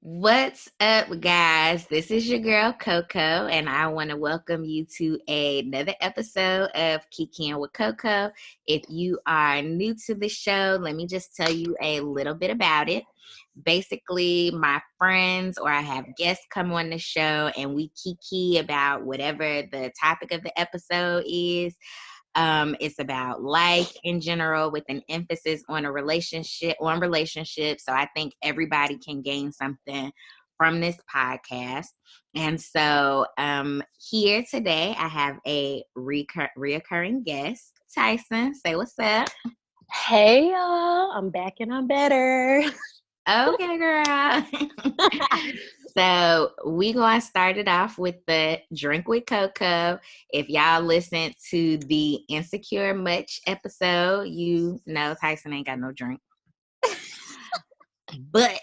What's up, guys? This is your girl Coco, and I want to welcome you to another episode of Kiki'd with Coco. If you are new to the show, let me just tell you a little bit about it. Basically, my friends or I have guests come on the show, and we kiki about whatever the topic of the episode is. It's about life in general with an emphasis on relationships. So I think everybody can gain something from this podcast. And so here today, I have a reoccurring guest, Tyson. Say what's up. Hey, y'all. I'm back and I'm better. Okay, girl. So we gonna start it off with the drink with Coco. If y'all listened to the Insecure Much episode, you know Tyson ain't got no drink. But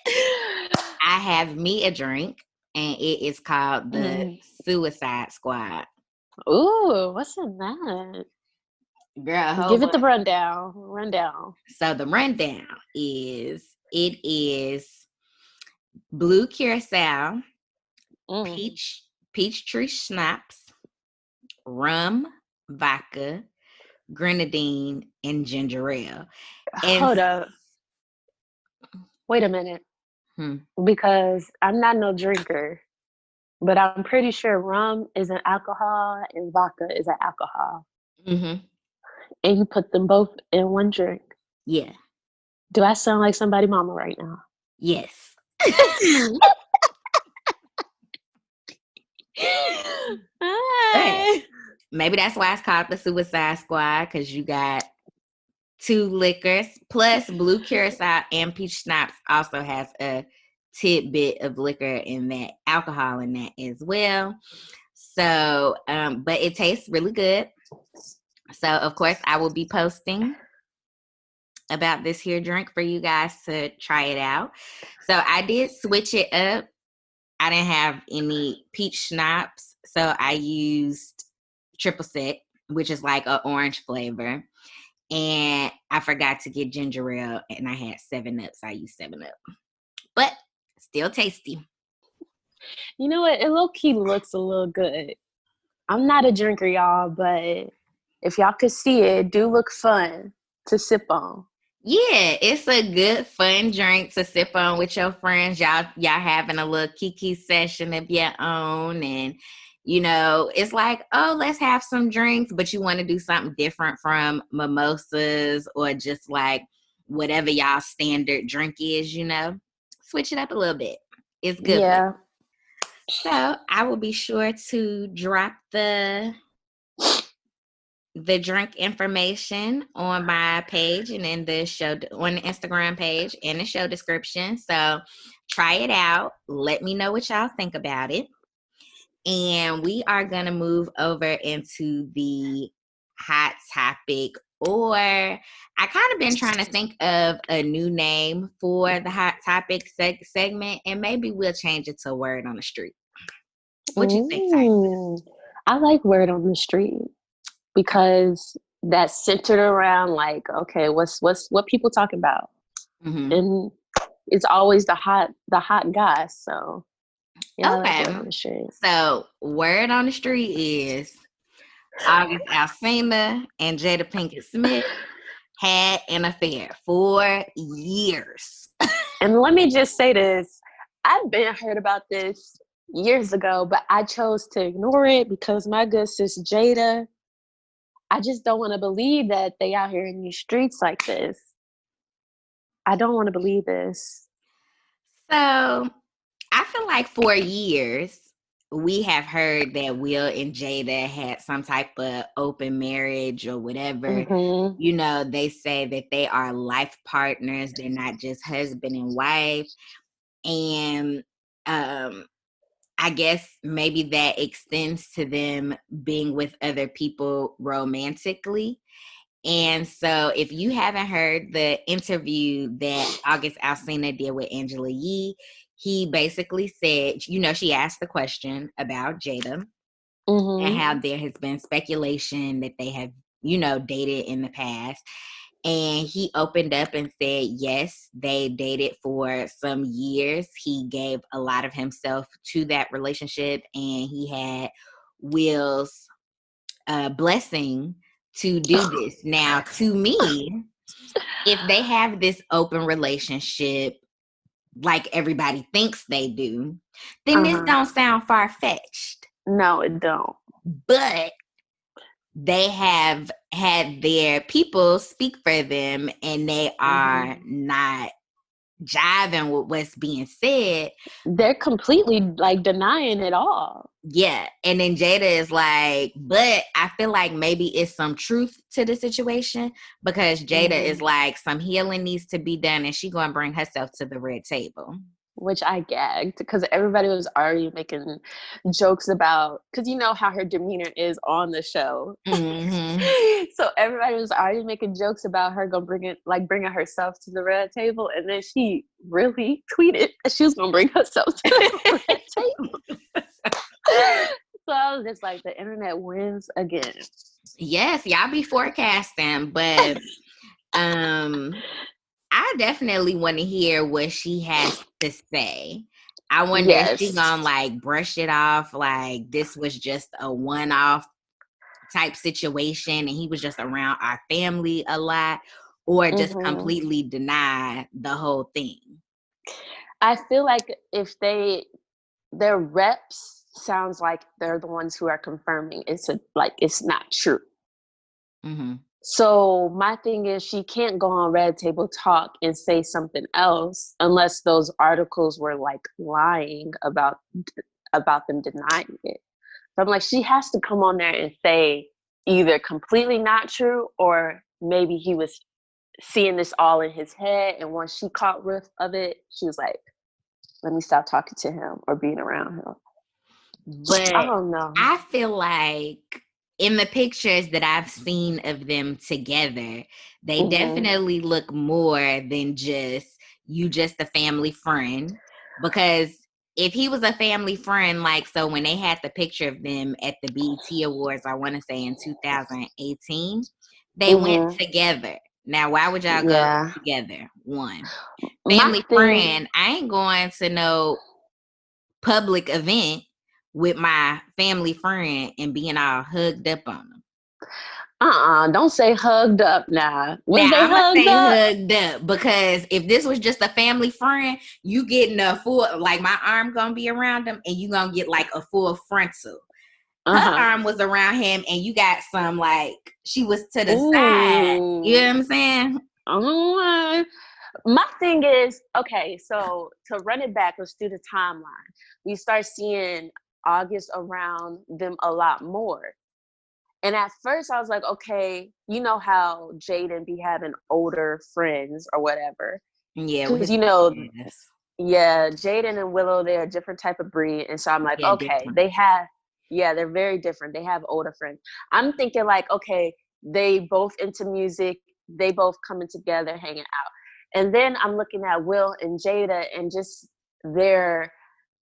I have me a drink, and it is called the Suicide Squad. Ooh, what's in that? Girl, give it the rundown. So the rundown is Blue Curacao, Peach Schnapps, rum, vodka, Grenadine, and ginger ale. Hold up. Wait a minute. Because I'm not no drinker, but I'm pretty sure rum is an alcohol and vodka is an alcohol. Mm-hmm. And you put them both in one drink. Yeah. Do I sound like somebody mama right now? Yes. Hey. Maybe that's why it's called the Suicide Squad, because you got two liquors, plus Blue Curacao and Peach Schnapps also has a tidbit of liquor in that, alcohol in that as well. So, but it tastes really good. So, of course, I will be posting about this here drink for you guys to try it out. So I did switch it up. I didn't have any peach schnapps, so I used triple sec, which is like an orange flavor. And I forgot to get ginger ale, and I had 7-Up, so I used 7-Up. But still tasty. You know what? It low-key looks a little good. I'm not a drinker, y'all, but if y'all could see it, it do look fun to sip on. Yeah, it's a good, fun drink to sip on with your friends. Y'all having a little kiki session of your own, and you know, it's like, oh, let's have some drinks, but you want to do something different from mimosas or just like whatever y'all standard drink is, you know, switch it up a little bit. It's good. Yeah. So I will be sure to drop the drink information on my page and in the show, on the Instagram page and the show description. So try it out. Let me know what y'all think about it. And we are going to move over into the hot topic, or I kind of been trying to think of a new name for the hot topic segment, and maybe we'll change it to Word on the Street. What you think, Tyson? I like Word on the Street because that's centered around like, okay, what people talking about, and it's always the hot guy. So yeah, okay. I like Word on the Street. So Word on the Street is August Alsina and Jada Pinkett Smith had an affair for years. And let me just say this: I've been heard about this years ago, but I chose to ignore it because my good sis Jada, I just don't want to believe that they out here in these streets like this. I don't want to believe this. So I feel like for years, we have heard that Will and Jada had some type of open marriage or whatever. You know, they say that they are life partners. They're not just husband and wife. And I guess maybe that extends to them being with other people romantically. And so if you haven't heard the interview that August Alsina did with Angela Yee, he basically said, you know, she asked the question about Jada. and Mm-hmm. how there has been speculation that they have, dated in the past. And he opened up and said, yes, they dated for some years. He gave a lot of himself to that relationship, and he had Will's blessing to do this. Now, to me, if they have this open relationship like everybody thinks they do, then this don't sound far-fetched. No, it don't. But they have had their people speak for them, and they are not jiving with what's being said. They're completely like denying it all. Yeah. And then Jada is like, but I feel like maybe it's some truth to the situation, because Jada is like, some healing needs to be done, and she's going to bring herself to the red table. Which I gagged because everybody was already making jokes about, because you know how her demeanor is on the show. So everybody was already making jokes about her bringing herself to the red table, and then she really tweeted that she was gonna bring herself to the red table. So I was just like, the internet wins again. Yes, y'all be forecasting, but I definitely want to hear what she has to say. I wonder if she's gonna like brush it off like this was just a one-off type situation and he was just around our family a lot, or just completely deny the whole thing. I feel like if their reps sounds like they're the ones who are confirming it's not true. So my thing is, she can't go on Red Table Talk and say something else unless those articles were like lying about them denying it. So I'm like, she has to come on there and say either completely not true, or maybe he was seeing this all in his head, and once she caught riff of it, she was like, let me stop talking to him or being around him. But I don't know. I feel like in the pictures that I've seen of them together, they definitely look more than just a family friend. Because if he was a family friend, like, so when they had the picture of them at the BET Awards, I want to say in 2018, they went together. Now, why would y'all go together? One, family friend, I ain't going to no public event with my family friend and being all hugged up on them. Don't say hugged up now. Was they I'm gonna say up? hugged up, because if this was just a family friend, you getting a full, like my arm gonna be around them, and you gonna get like a full frontal. Her arm was around him, and you got some like she was to the side. You know what I'm saying? My thing is, okay, so to run it back, let's do the timeline. We start seeing August around them a lot more. And at first I was like, okay, you know how Jaden be having older friends or whatever. Yeah. Because, Jaden and Willow, they're a different type of breed. And so I'm like, okay, different. They're very different. They have older friends. I'm thinking like, okay, they both into music. They both coming together, hanging out. And then I'm looking at Will and Jada, and just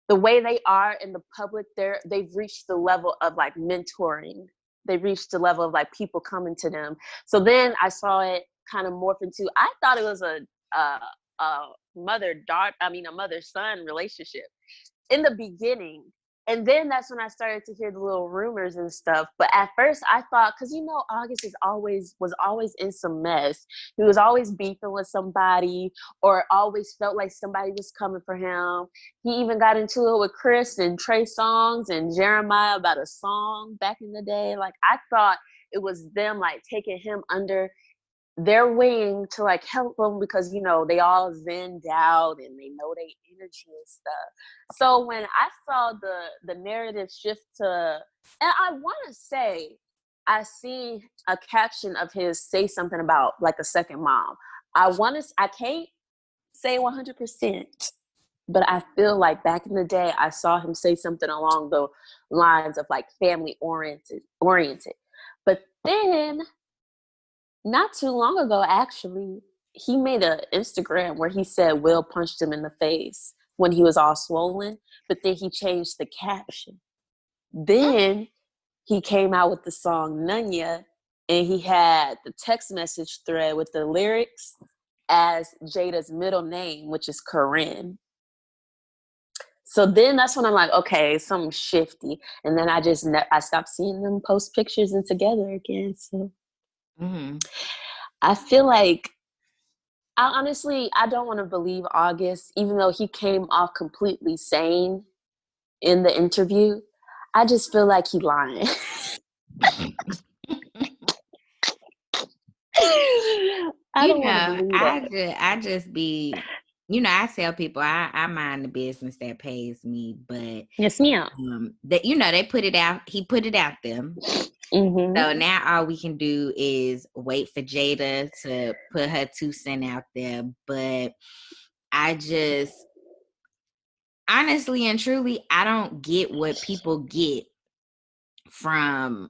the way they are in the public, they've reached the level of like mentoring. They reached the level of like people coming to them. So then I saw it kind of morph into, I thought it was a mother-son relationship in the beginning. And then that's when I started to hear the little rumors and stuff. But at first I thought, because August was always in some mess. He was always beefing with somebody, or always felt like somebody was coming for him. He even got into it with Chris and Trey Songz and Jeremiah about a song back in the day. Like, I thought it was them like taking him under their wing to like help them, because they all zenned out and they know their energy and stuff. So when I saw the narrative shift to, and I want to say I seen a caption of his say something about like a second mom. I can't say 100%, but I feel like back in the day I saw him say something along the lines of like family oriented. But then not too long ago, actually, he made an Instagram where he said Will punched him in the face when he was all swollen, but then he changed the caption. Then he came out with the song Nunya, and he had the text message thread with the lyrics as Jada's middle name, which is Corinne. So then that's when I'm like, okay, something's shifty. And then I stopped seeing them post pictures and together again. So I feel like, I don't want to believe August, even though he came off completely sane in the interview. I just feel like he lying. I don't want to believe that. I just be, I tell people I mind the business that pays me, but Yes, ma'am. that they put it out. He put it out there. Mm-hmm. So now all we can do is wait for Jada to put her 2 cents out there. But I just, honestly and truly, I don't get what people get from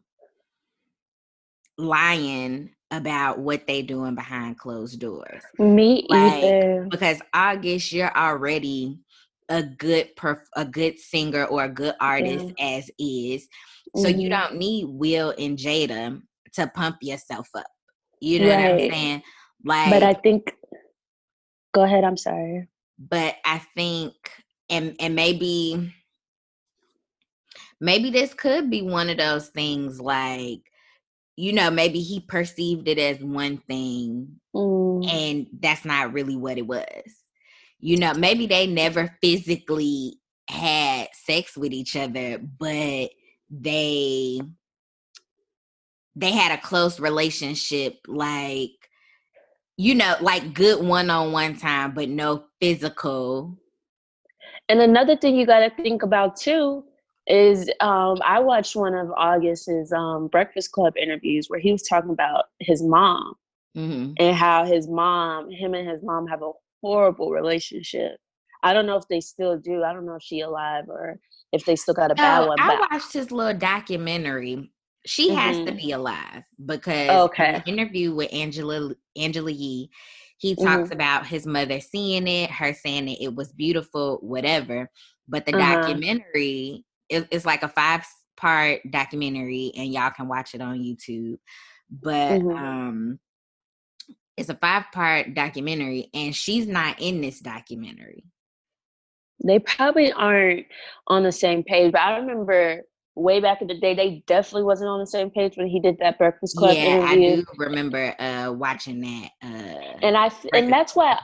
lying about what they doing behind closed doors. Me either. Because August, you're already a good singer or a good artist as is. So you don't need Will and Jada to pump yourself up. You know what I'm saying? But I think, go ahead, I'm sorry. But I think, and maybe this could be one of those things, like, maybe he perceived it as one thing and that's not really what it was. Maybe they never physically had sex with each other, but they had a close relationship, like, like good one-on-one time, but no physical. And another thing you got to think about too is I watched one of August's Breakfast Club interviews where he was talking about his mom and how him and his mom have a horrible relationship. I don't know if they still do. I don't know if she's alive or if they still got a bad one. I watched his little documentary. She has to be alive because in the interview with Angela Yee, he talks about his mother seeing it, her saying that it was beautiful, whatever. But the documentary, it's like a 5-part documentary, and y'all can watch it on YouTube. But it's a 5-part documentary, and she's not in this documentary. They probably aren't on the same page, but I remember way back in the day, they definitely wasn't on the same page when he did that Breakfast Club interview. I do remember watching that. And that's why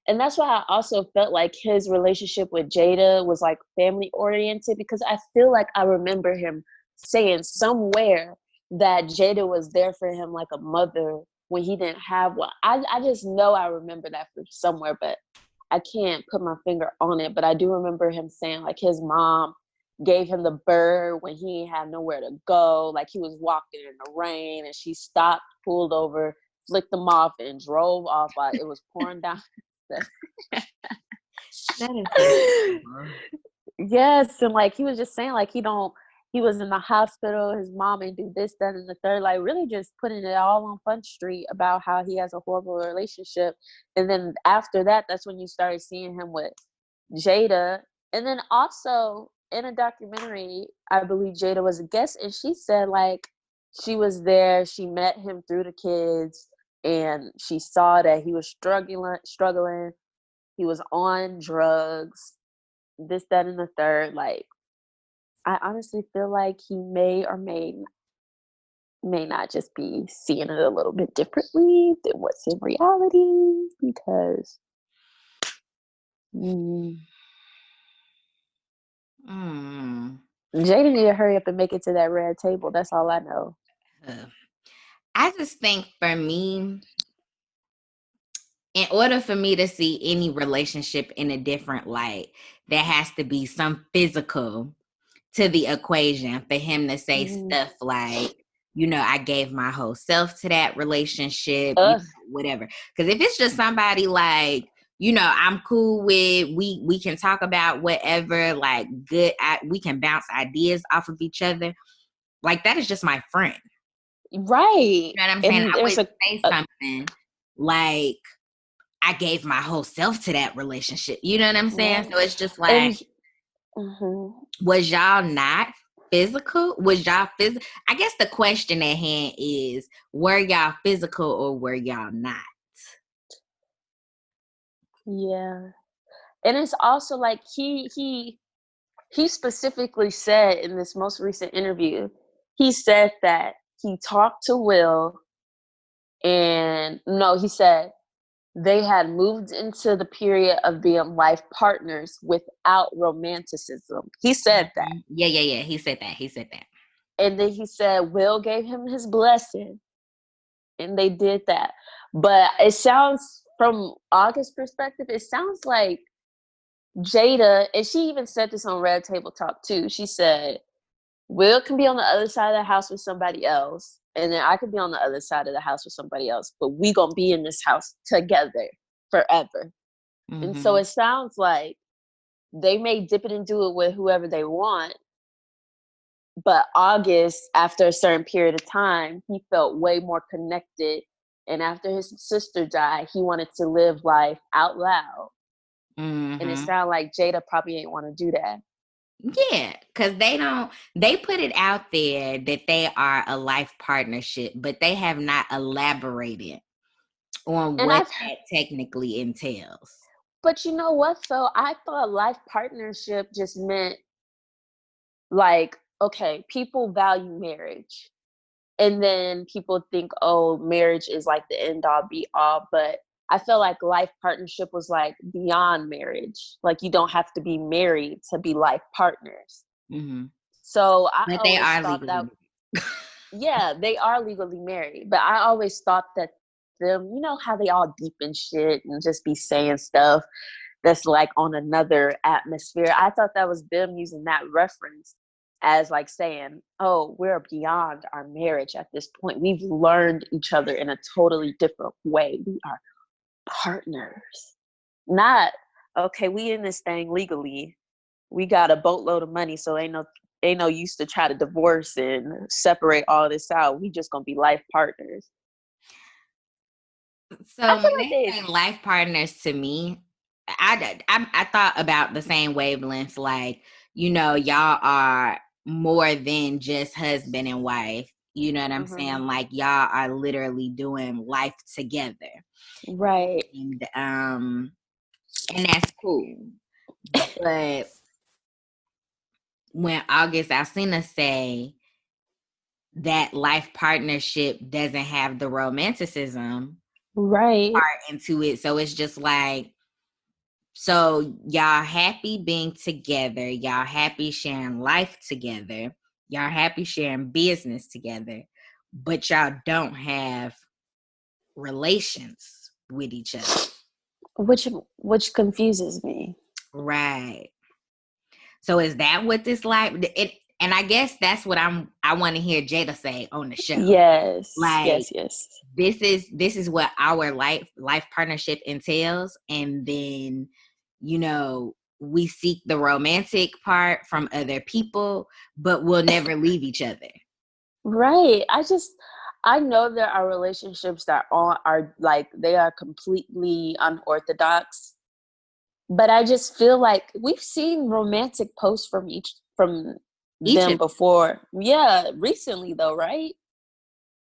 I also felt like his relationship with Jada was like family oriented, because I feel like I remember him saying somewhere that Jada was there for him like a mother when he didn't have one. I just know I remember that from somewhere, but I can't put my finger on it. But I do remember him saying like his mom gave him the bird when he had nowhere to go. Like he was walking in the rain and she stopped, pulled over, flicked him off, and drove off while it was pouring down. That is yes, and like he was just saying like he was in the hospital, his mom ain't do this, that, and the third, like really just putting it all on Punch Street about how he has a horrible relationship. And then after that, that's when you started seeing him with Jada. And then also in a documentary, I believe Jada was a guest, and she said like she was there, she met him through the kids, and she saw that he was struggling, he was on drugs, this, that, and the third. Like I honestly feel like he may or may not just be seeing it a little bit differently than what's in reality, because Jada need to hurry up and make it to that red table. That's all I know. I just think for me, in order for me to see any relationship in a different light, there has to be some physical to the equation for him to say stuff like, I gave my whole self to that relationship, whatever. Because if it's just somebody like, I'm cool with, we can talk about whatever, like good, we can bounce ideas off of each other. Like that is just my friend. Right. You know what I'm saying? I would say something like, I gave my whole self to that relationship. You know what I'm saying? So it's just like, was y'all not physical? Was y'all physical? I guess the question at hand is, were y'all physical or were y'all not? Yeah. And it's also like he specifically said in this most recent interview, he said that he talked to Will, and no, he said they had moved into the period of being life partners without romanticism. He said that. Yeah. He said that. He said that. And then he said Will gave him his blessing, and they did that. But it sounds, from August's perspective, it sounds like Jada, and she even said this on Red Table Talk too. She said, Will can be on the other side of the house with somebody else, and then I could be on the other side of the house with somebody else, but we gonna be in this house together forever. And so it sounds like they may dip it and do it with whoever they want, but August, after a certain period of time, he felt way more connected. And after his sister died, he wanted to live life out loud. And it sounded like Jada probably ain't want to do that. Yeah, because they put it out there that they are a life partnership, but they have not elaborated on what that technically entails. But you know what, though? I thought life partnership just meant, like, okay, people value marriage. And then people think, oh, marriage is like the end all be all. But I feel like life partnership was like beyond marriage. Like, you don't have to be married to be life partners. So I But they always are thought legally that, yeah, they are legally married. But I always thought that them, you know how they all deep in shit and just be saying stuff that's like on another atmosphere. I thought that was them using that reference as like saying, oh, we're beyond our marriage at this point. We've learned each other in a totally different way. We are partners. Not, okay, we in this thing legally. We got a boatload of money, so ain't no use to try to divorce and separate all this out. We just gonna be life partners. So when they say life partners, to me, I thought about the same wavelength. Like, you know, y'all are more than just husband and wife. You know what I'm saying? Like, y'all are literally doing life together, right? And that's cool. But when August Alsina say that life partnership doesn't have the romanticism right part into it, so it's just like, so y'all happy being together, y'all happy sharing life together, y'all happy sharing business together, but y'all don't have relations with each other. Which confuses me. Right. So is that what this life? And I guess that's what I want to hear Jada say on the show. Yes. Like, yes. This is what our life partnership entails, and then, you know, we seek the romantic part from other people, but we'll never leave each other. Right. I know there are relationships that are like, they are completely unorthodox, but I just feel like we've seen romantic posts from them before. Yeah, recently though, right?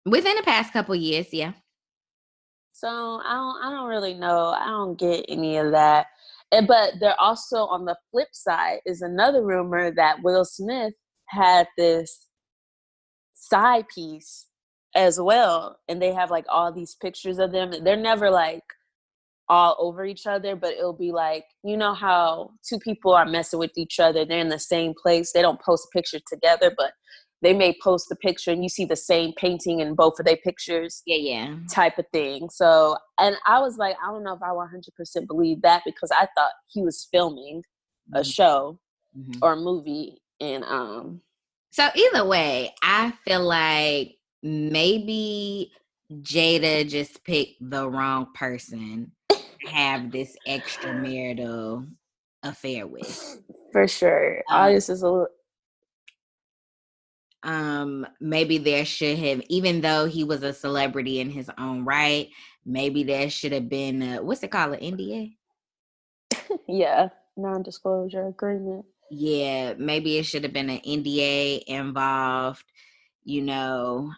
Within the past couple years, yeah. So I don't really know. I don't get any of that. But there also, on the flip side, is another rumor that Will Smith had this side piece as well, and they have like all these pictures of them. They're never like all over each other, but it'll be like, you know how two people are messing with each other, they're in the same place, they don't post a picture together, but they may post a picture and you see the same painting in both of their pictures, yeah type of thing. So, and I was like, I don't know if I 100% believe that, because I thought he was filming a show or a movie. And so either way, I feel like maybe Jada just picked the wrong person to have this extramarital affair with. For sure. August is a little... maybe there should have, even though he was a celebrity in his own right, maybe there should have been what's it called, an NDA? Yeah, non-disclosure agreement. yeah, maybe it should have been an NDA involved, you know.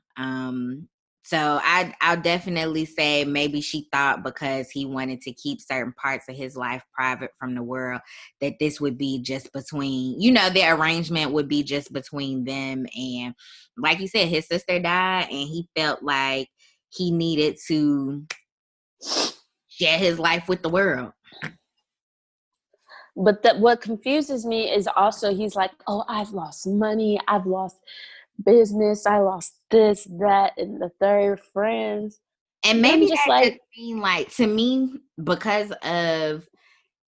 So I'll definitely say maybe she thought because he wanted to keep certain parts of his life private from the world that this would be just between, you know, the arrangement would be just between them. And like you said, his sister died and he felt like he needed to share his life with the world. But what confuses me is also he's like, oh, I've lost money, I've lost business, I lost this, that, and the third, friends. And Then I'm maybe just that just like, seemed like, to me, because of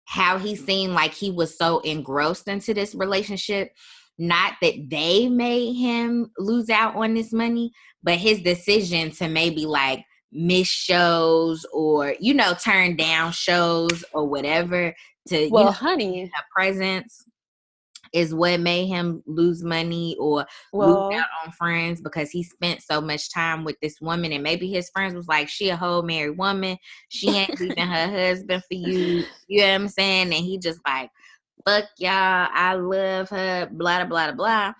how he seemed like he was so engrossed into this relationship, not that they made him lose out on this money, but his decision to maybe like miss shows or, you know, turn down shows or whatever to, you well, know, honey, a presence is what made him lose money or lose well, out on friends, because he spent so much time with this woman. And maybe his friends was like, she a whole married woman. She ain't leaving her husband for you. You know what I'm saying? And he just like, fuck y'all. I love her. Blah, blah, blah, blah.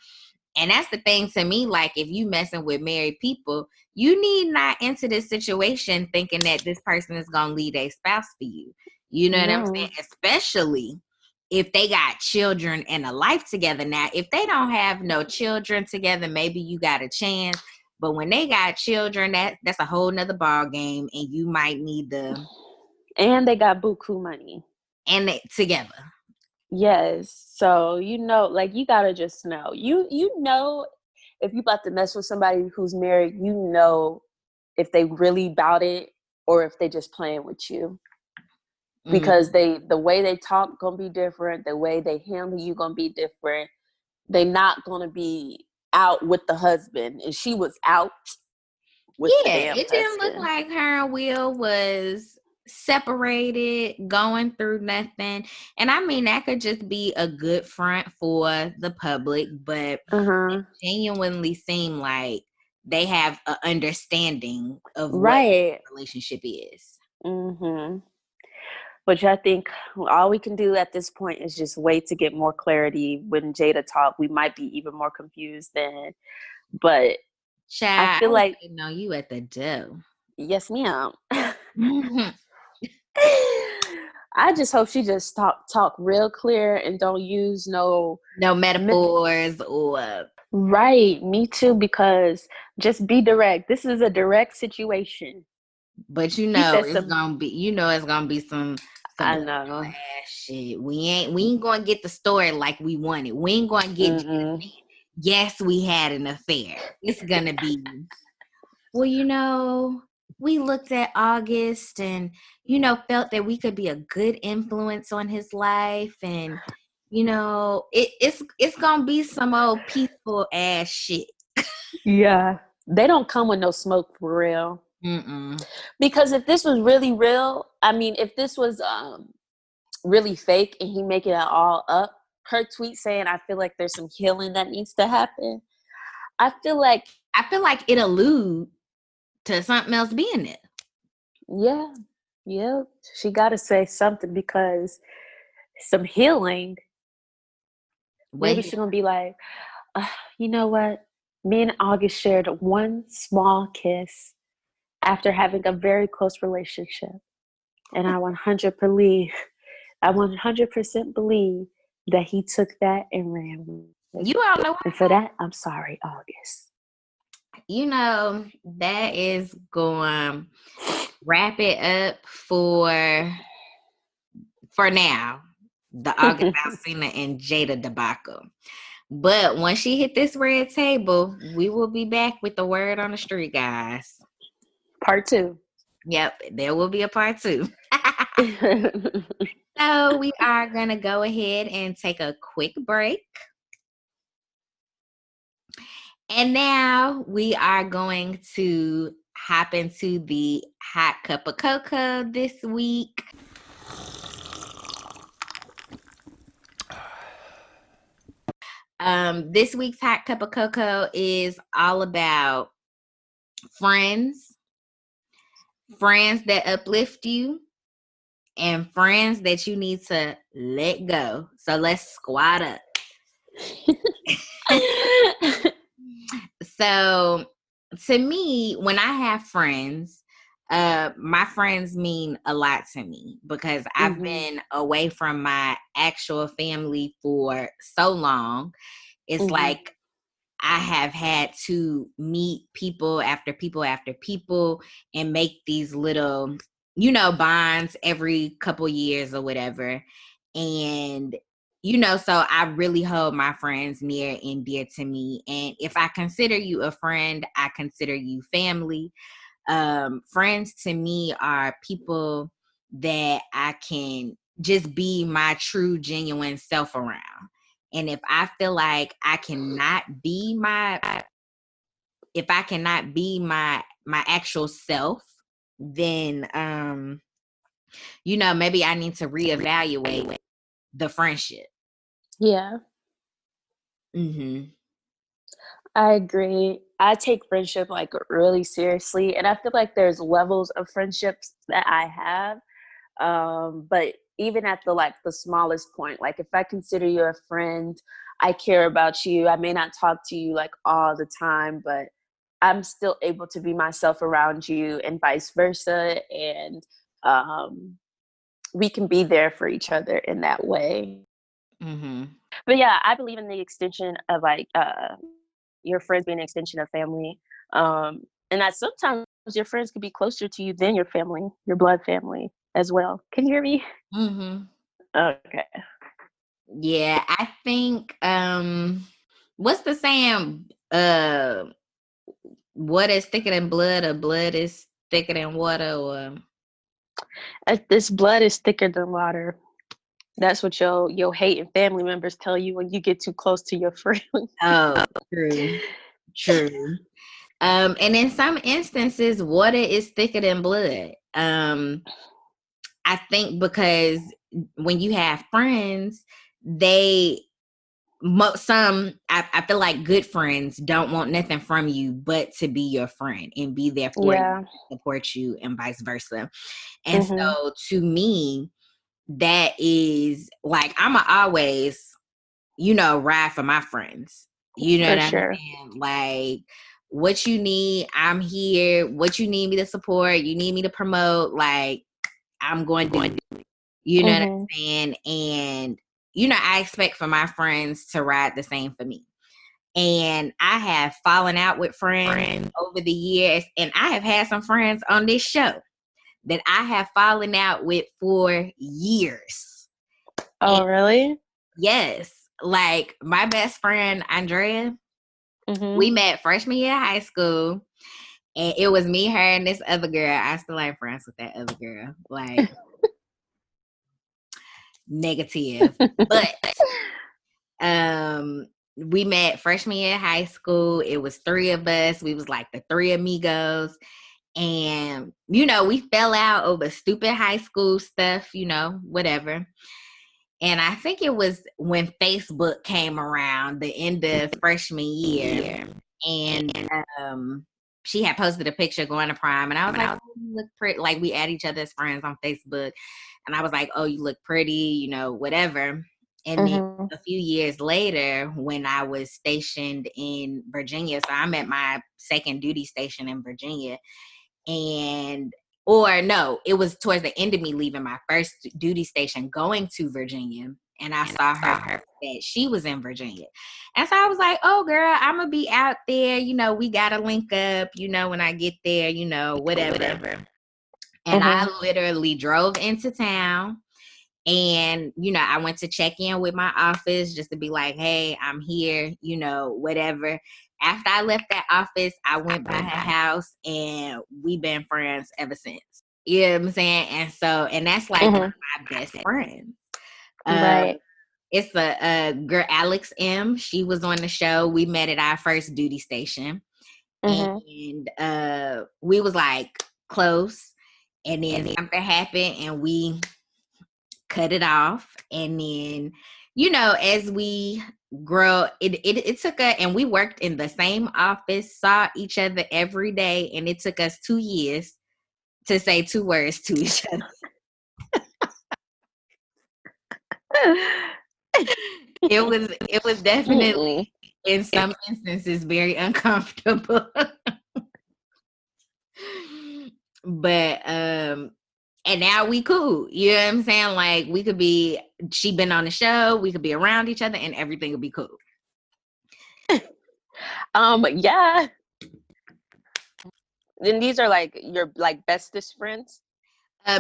And that's the thing to me. Like, if you messing with married people, you need not enter this situation thinking that this person is going to leave a spouse for you. You know what I'm saying? no. Especially if they got children and a life together. Now, if they don't have no children together, maybe you got a chance. But when they got children, that's a whole nother ball game, and you might need the And they got buku money. and they together. Yes. So, you know, like you gotta just know. You know if you about to mess with somebody who's married, you know if they really about it or if they just playing with you. Because the way they talk gonna be different, the way they handle you gonna be different. They not gonna be out with the husband. And she was out with the Yeah, damn it didn't look husband. like her and Will was separated, going through nothing. And I mean, that could just be a good front for the public, but it Uh-huh. genuinely seemed like they have an understanding of what Right. the relationship is. Mm-hmm. Which I think all we can do at this point is just wait to get more clarity. When Jada talk, we might be even more confused then. But I Child, I feel was like, waiting on you at the door. yes, ma'am. I just hope she just talk real clear and don't use no No metaphors or right. Me too, because just be direct. This is a direct situation. but He said some. it's gonna be some I old know. ass shit. We ain't gonna get the story like we want it. We ain't gonna get Jada Mm-mm. saying, yes, we had an affair. It's gonna be, well, we looked at August and, felt that we could be a good influence on his life. And, it's gonna be some old peaceful ass shit. Yeah, they don't come with no smoke for real. Mm-mm. Because if this was really real, I mean, if this was really fake and he making it all up, her tweet saying, "I feel like there's some healing that needs to happen." I feel like, I feel like it allude to something else being there. yeah, yeah, she got to say something because some healing. Maybe Wait, she's gonna be like, you know what? Me and August shared one small kiss after having a very close relationship, and I 100% believe that he took that and ran with it. you all know And for that, I'm sorry, August. that is going wrap it up for now, the August Alsina and Jada debacle. But once she hit this red table, we will be back with the word on the street, guys. Part two. Yep, there will be a part two. So we are going to go ahead and take a quick break. And now we are going to hop into the Hot Cup of Cocoa this week. This week's Hot Cup of Cocoa is all about friends that uplift you, and friends that you need to let go. So let's squat up. So to me, when I have friends, my friends mean a lot to me because I've been away from my actual family for so long. It's like I have had to meet people after people after people and make these little, bonds every couple years or whatever. And, so I really hold my friends near and dear to me. And if I consider you a friend, I consider you family. Friends to me are people that I can just be my true, genuine self around. And if I feel like if I cannot be my actual self, then maybe I need to reevaluate the friendship. Yeah. Mm-hmm. I agree. I take friendship like really seriously, and I feel like there's levels of friendships that I have. But even at the smallest point, like if I consider you a friend, I care about you. I may not talk to you like all the time, but I'm still able to be myself around you, and vice versa. And we can be there for each other in that way. Mm-hmm. But yeah, I believe in the extension of your friends being an extension of family. And that sometimes your friends could be closer to you than your family, your blood family as well. Can you hear me? Mm-hmm. Okay. Yeah, I think what's the saying? What is thicker than blood, or blood is thicker than water, or This blood is thicker than water. That's what your hating family members tell you when you get too close to your friend. oh, true. And in some instances, water is thicker than blood. I think because when you have friends, I feel like good friends don't want nothing from you but to be your friend and be there for you, Yeah. support you, and vice versa. And so to me, that is like, I'ma always, ride for my friends. You know For what I'm sure. saying? Like, what you need, I'm here. What you need me to support, you need me to promote, like, I'm going to do it. You know what I'm saying? And, I expect for my friends to ride the same for me. And I have fallen out with friends over the years. And I have had some friends on this show that I have fallen out with for years. Oh, And really? yes, like my best friend, Andrea, we met freshman year of high school. And it was me, her, and this other girl. I still ain't friends with that other girl. Like, negative. But we met freshman year of high school. It was 3 of us. We was like the 3 amigos. And, we fell out over stupid high school stuff, whatever. And I think it was when Facebook came around, the end of freshman year. And she had posted a picture going to prom. And I was like, oh, you look pretty. Like, we add each other as friends on Facebook. And I was like, oh, you look pretty, whatever. And then a few years later, when I was stationed in Virginia, so I'm at my second duty station in Virginia. Or no, it was towards the end of me leaving my first duty station going to Virginia. And I saw her that she was in Virginia. And so I was like, oh, girl, I'm going to be out there. We got to link up, when I get there, whatever. And I literally drove into town. And, I went to check in with my office just to be like, hey, I'm here, whatever. After I left that office, I went by her house and we've been friends ever since. You know what I'm saying? And that's like one of my best friends. Right. It's a girl, Alex M. She was on the show. We met at our first duty station. And we was like close. And then something happened and we cut it off. And then, as we grow, it took us, and we worked in the same office, saw each other every day, and it took us 2 years to say 2 words to each other. It was definitely Mm-mm. in some instances very uncomfortable. But and now we cool. You know what I'm saying? Like she been on the show, we could be around each other and everything would be cool. Yeah. Then these are like your like bestest friends.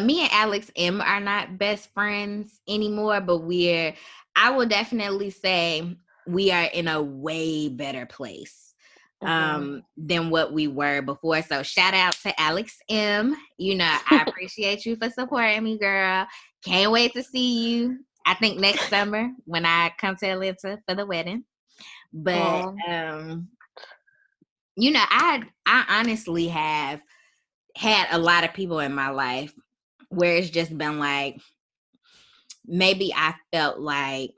Me and Alex M are not best friends anymore, but I will definitely say we are in a way better place than what we were before. So shout out to Alex M. I appreciate you for supporting me, girl. Can't wait to see you. I think next summer when I come to Atlanta for the wedding. But I honestly have had a lot of people in my life where it's just been like, maybe I felt like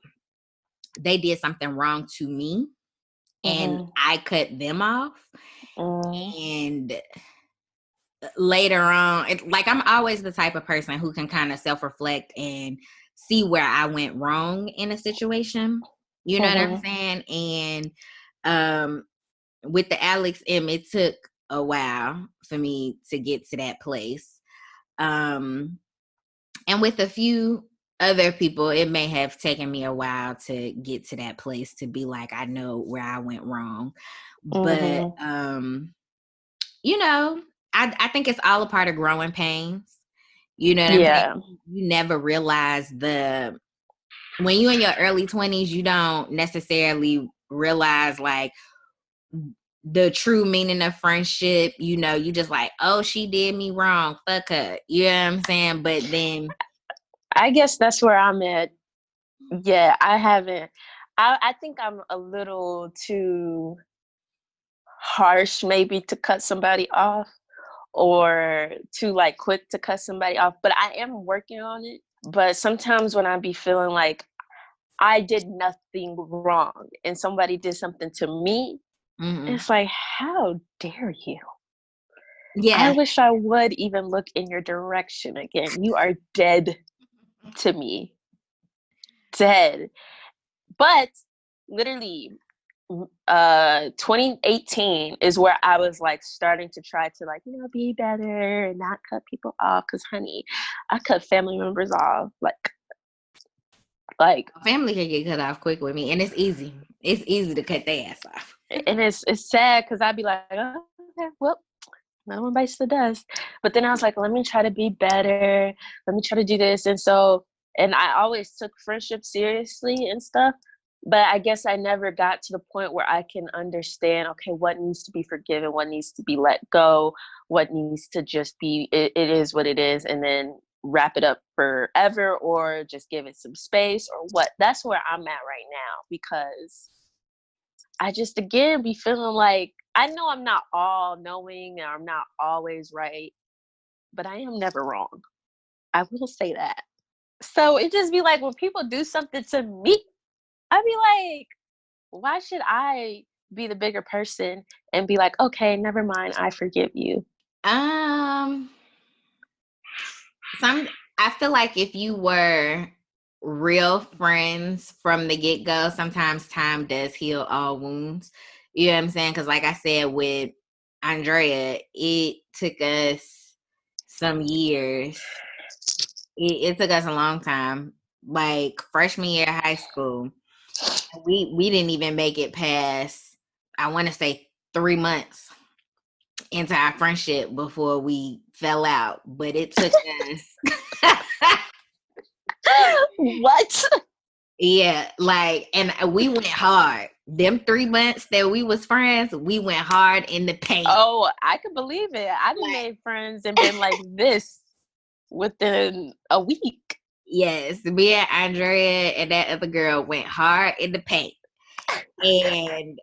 they did something wrong to me and I cut them off. And later on, like I'm always the type of person who can kind of self-reflect and see where I went wrong in a situation. You know what I'm saying? And with the Alex M, it took a while for me to get to that place. And with a few other people, it may have taken me a while to get to that place to be like, I know where I went wrong. But, I think it's all a part of growing pains. You know what I'm saying? You never realize when you're in your early 20s, you don't necessarily realize like the true meaning of friendship. You just like, oh, she did me wrong. Fuck her. You know what I'm saying? But then I guess that's where I'm at. Yeah, I haven't. I think I'm a little too harsh maybe to cut somebody off or too like quick to cut somebody off, but I am working on it. But sometimes when I be feeling like I did nothing wrong and somebody did something to me, it's like, how dare you? I yeah. wish I would even look in your direction again. You are dead to me. Dead. But literally 2018 is where I was like starting to try to like, be better and not cut people off. Cause honey, I cut family members off. Like Family can get cut off quick with me, and it's easy. It's easy to cut their ass off. and it's sad because I'd be like, oh, okay, well, no one bites the dust. But then I was like, let me try to be better. Let me try to do this. And I always took friendship seriously and stuff. But I guess I never got to the point where I can understand, okay, what needs to be forgiven, what needs to be let go, what needs to just be, it is what it is, and then wrap it up forever or just give it some space or what. That's where I'm at right now because I just, again, be feeling like, I know I'm not all knowing and I'm not always right, but I am never wrong. I will say that. So it just be like when people do something to me, I'd be like, why should I be the bigger person and be like, okay, never mind, I forgive you? Um, I feel like if you were real friends from the get go, sometimes time does heal all wounds. You know what I'm saying? Because, like I said, with Andrea, it took us some years. It took us a long time. Like freshman year of high school, we didn't even make it past, I want to say, 3 months into our friendship before we fell out. But it took us What? yeah, like, and we went hard. Them 3 months that we was friends, we went hard in the paint. Oh, I could believe it. I've made friends and been like this within a week. Yes, me and Andrea and that other girl went hard in the paint. And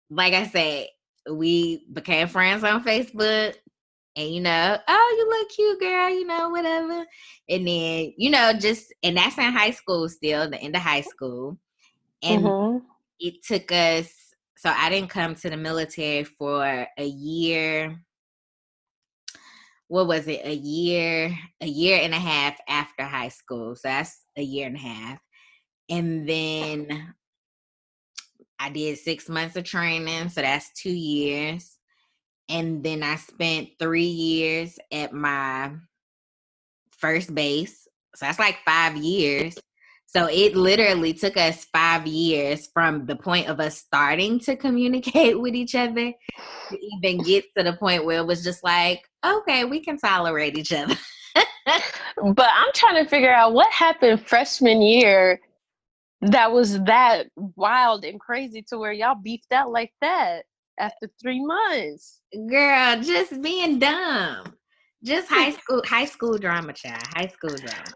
like I said, we became friends on Facebook. And oh, you look cute, girl, whatever. And then, and that's in high school still, the end of high school. And it took us, so I didn't come to the military for a year. what was it, a year and a half after high school. So that's a year and a half. And then I did 6 months of training. So that's 2 years. And then I spent 3 years at my first base. So that's like 5 years. So it literally took us 5 years from the point of us starting to communicate with each other to even get to the point where it was just like, okay, we can tolerate each other. But I'm trying to figure out what happened freshman year that was that wild and crazy to where y'all beefed out like that after 3 months. Girl, just being dumb. Just high school drama, child. High school drama.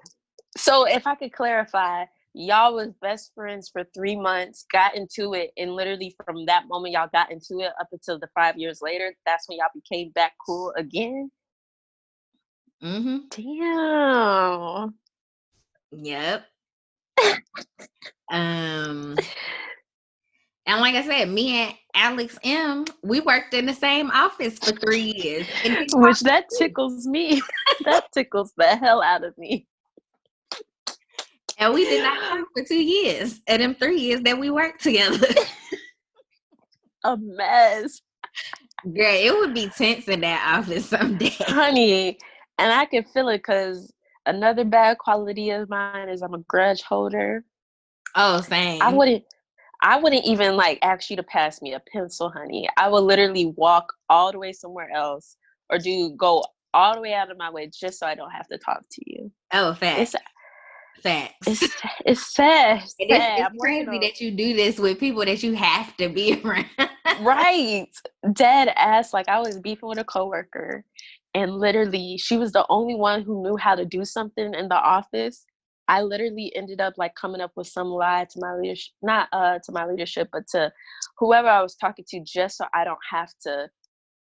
So if I could clarify, y'all was best friends for 3 months, got into it, and literally from that moment y'all got into it up until the 5 years later, that's when y'all became back cool again? Mm-hmm. Damn. Yep. And like I said, me and Alex M, we worked in the same office for 3 years. Which that tickles me. That tickles the hell out of me. And we did not talk for 2 years. And them 3 years that we worked together. A mess. Girl, it would be tense in that office someday. Honey, and I can feel it because another bad quality of mine is I'm a grudge holder. Oh, same. I wouldn't even like ask you to pass me a pencil, honey. I would literally walk all the way somewhere else or go all the way out of my way just so I don't have to talk to you. Oh, facts. It's sad. It's crazy that you do this with people that you have to be around. Right. Dead ass. Like I was beefing with a coworker and literally she was the only one who knew how to do something in the office. I literally ended up like coming up with some lie to my leadership, not to my leadership, but to whoever I was talking to just so I don't have to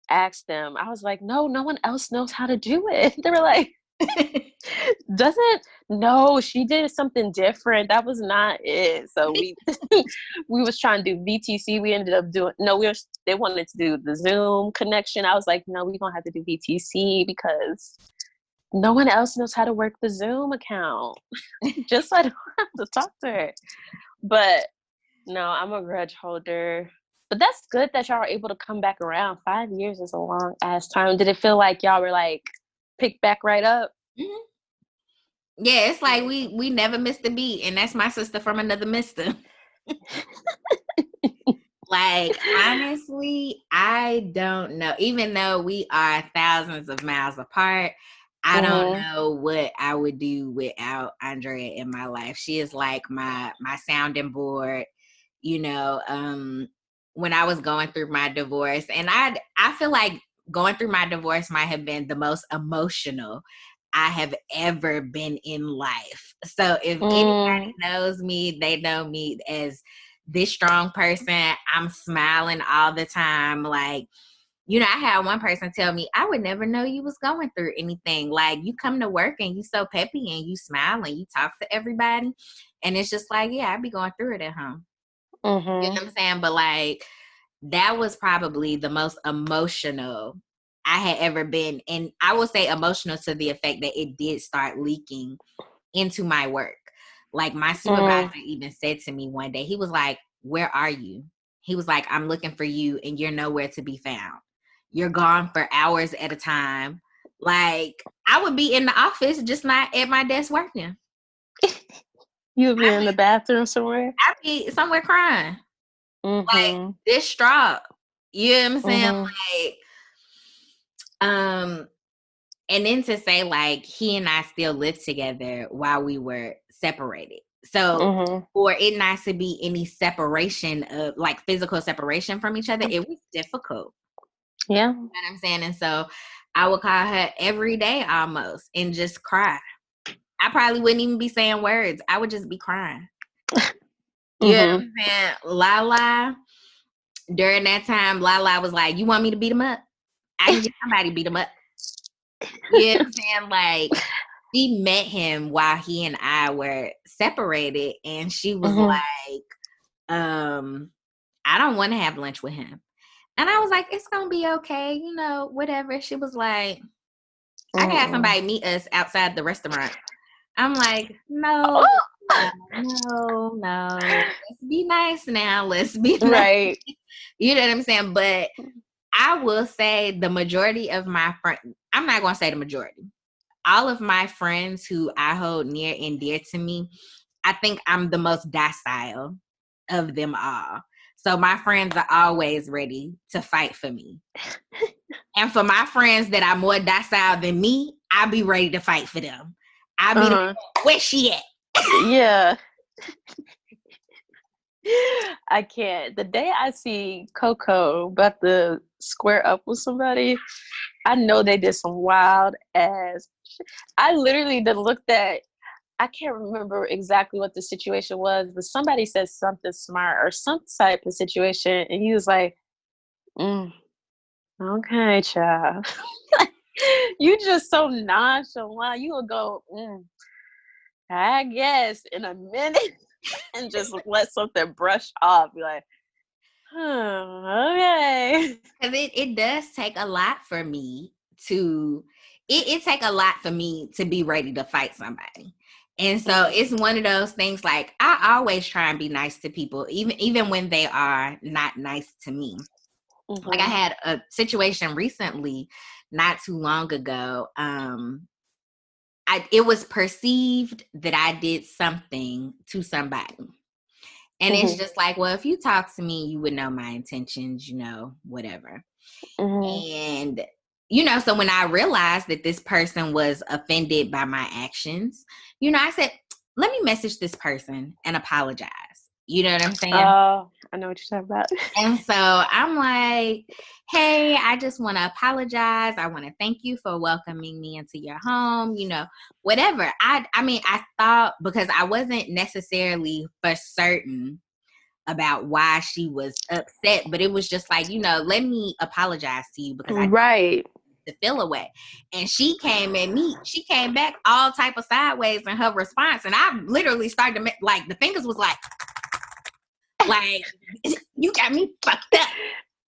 ask them. I was like, no one else knows how to do it. They were like, no, she did something different. That was not it. So we was trying to do VTC. We ended up doing they wanted to do the Zoom connection. I was like, no, we're gonna have to do VTC because no one else knows how to work the Zoom account. Just so I don't have to talk to her. But no, I'm a grudge holder. But that's good that y'all are able to come back around. 5 years is a long ass time. Did it feel like y'all were like picked back right up? Mm-hmm. Yeah, it's like we never missed a beat, and that's my sister from another mister. Like, honestly, I don't know. Even though we are thousands of miles apart, I don't know what I would do without Andrea in my life. She is like my sounding board, you know. When I was going through my divorce, and I feel like going through my divorce might have been the most emotional I have ever been in life. So if anybody knows me, they know me as this strong person. I'm smiling all the time. Like, you know, I had one person tell me, I would never know you was going through anything. Like, you come to work and you so peppy and you smile and you talk to everybody. And it's just like, yeah, I'd be going through it at home. You know what I'm saying? But like, that was probably the most emotional I had ever been. And I will say emotional to the effect that it did start leaking into my work. Like my supervisor even said to me one day, he was like, where are you? He was like, I'm looking for you and you're nowhere to be found. You're gone for hours at a time. Like I would be in the office, just not at my desk working. You'd be in the bathroom somewhere? I'd be somewhere crying. Like distraught. You know what I'm saying? Like, and then to say like he and I still lived together while we were separated. So for it not to be any separation of like physical separation from each other, it was difficult. Yeah. You know what I'm saying? And so I would call her every day almost and just cry. I probably wouldn't even be saying words. I would just be crying. You know what I'm saying? Lala, during that time, Lala was like, you want me to beat him up? I can get somebody to beat him up. You know what I'm saying? Like, she met him while he and I were separated, and she was like, I don't want to have lunch with him. And I was like, it's going to be okay, you know, whatever. She was like, I can have somebody meet us outside the restaurant. I'm like, no, Oh! no. Let's be nice now. Let's be nice. Right. You know what I'm saying? But I will say the majority of my friends, I'm not going to say the majority. All of my friends who I hold near and dear to me, I think I'm the most docile of them all. So my friends are always ready to fight for me. And for my friends that are more docile than me, I'll be ready to fight for them. I'll be like, where she at? Yeah. I can't. The day I see Coco about to square up with somebody, I know they did some wild ass. I literally looked at, I can't remember exactly what the situation was, but somebody said something smart or some type of situation, and he was like, okay, child. You just so nonchalant. You will go, I guess, in a minute, and just let something brush off. Be like, okay. Because it does take a lot for me to, it take a lot for me to be ready to fight somebody. And so it's one of those things, like, I always try and be nice to people, even when they are not nice to me. Like, I had a situation recently, not too long ago. It was perceived that I did something to somebody. And it's just like, well, if you talk to me, you would know my intentions, whatever. And, so when I realized that this person was offended by my actions, I said, let me message this person and apologize. You know what I'm saying? Oh, I know what you're talking about. And so I'm like, hey, I just want to apologize. I want to thank you for welcoming me into your home, whatever. I mean, I thought, because I wasn't necessarily for certain about why she was upset, but it was just like, let me apologize to you because I right to feel away. And she came at me. She came back all type of sideways in her response, and I literally started to like the fingers was like you got me fucked up.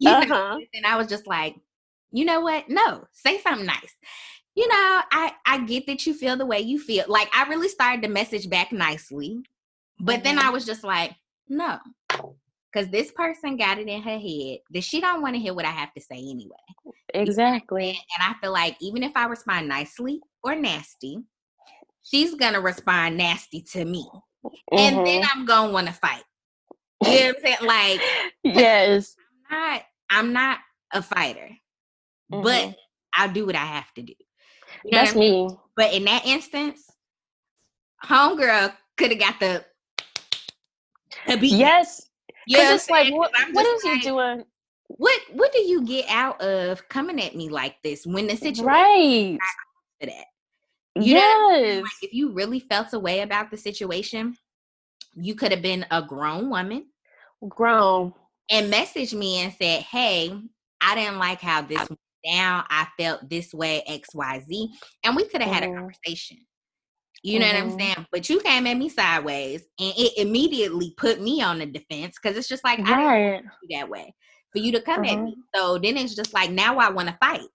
And I was just like, you know what? No, say something nice. I get that you feel the way you feel. Like, I really started to message back nicely, but then I was just like, no. Because this person got it in her head that she don't want to hear what I have to say anyway. Exactly. And I feel like even if I respond nicely or nasty, she's going to respond nasty to me. And then I'm going to want to fight. You know what I'm saying? Like, yes. I'm not a fighter, but I'll do what I have to do. That's me. But in that instance, homegirl could have got the beat. Yes. Because it's like, what is he doing? What do you get out of coming at me like this when the situation right for that? Yes. Like, if you really felt a way about the situation, you could have been a grown woman. And messaged me and said, hey, I didn't like how this went down. I felt this way, XYZ. And we could have had a conversation. You know what I'm saying? But you came at me sideways, and it immediately put me on the defense, because it's just like, I didn't want you that way for you to come at me. So then it's just like, now I want to fight.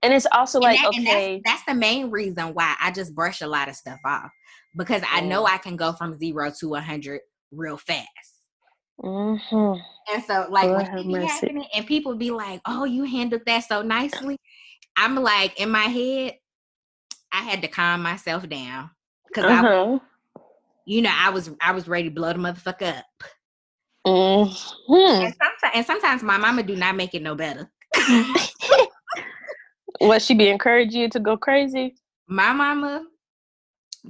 And it's also like, and that's the main reason why I just brush a lot of stuff off, because I know I can go from 0 to 100 real fast. And so, like, when it be happening and people be like, oh, you handled that so nicely, I'm like, in my head, I had to calm myself down, because I was ready to blow the motherfucker up. And sometimes my mama do not make it no better. What, she be encouraging you to go crazy? My mama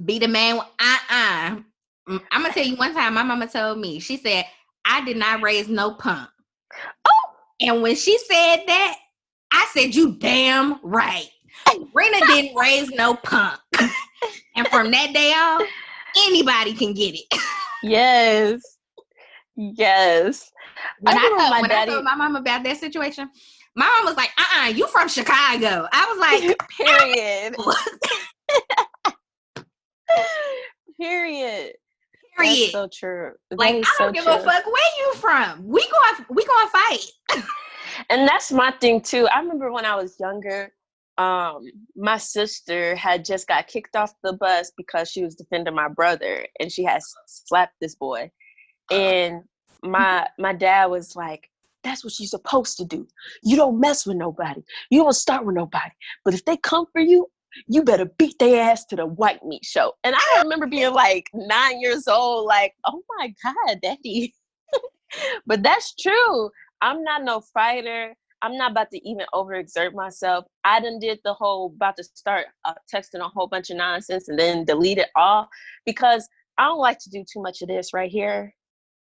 be the man. I'm gonna tell you, one time my mama told me, she said, I did not raise no punk. And when she said that, I said, you damn right. Rena didn't raise no punk. And from that day on, anybody can get it. Yes. When I told my mom about that situation, my mom was like, you from Chicago. I was like, period. Period. That's so true. Like, I don't give a fuck where you from. We gonna fight. And that's my thing too. I remember when I was younger, my sister had just got kicked off the bus because she was defending my brother, and she had slapped this boy. And my dad was like, that's what you're supposed to do. You don't mess with nobody. You don't start with nobody. But if they come for you, you better beat their ass to the white meat show. And I remember being like 9 years old, like, oh my God, daddy. But that's true. I'm not no fighter. I'm not about to even overexert myself. I done did the whole about to start texting a whole bunch of nonsense and then delete it all, because I don't like to do too much of this right here.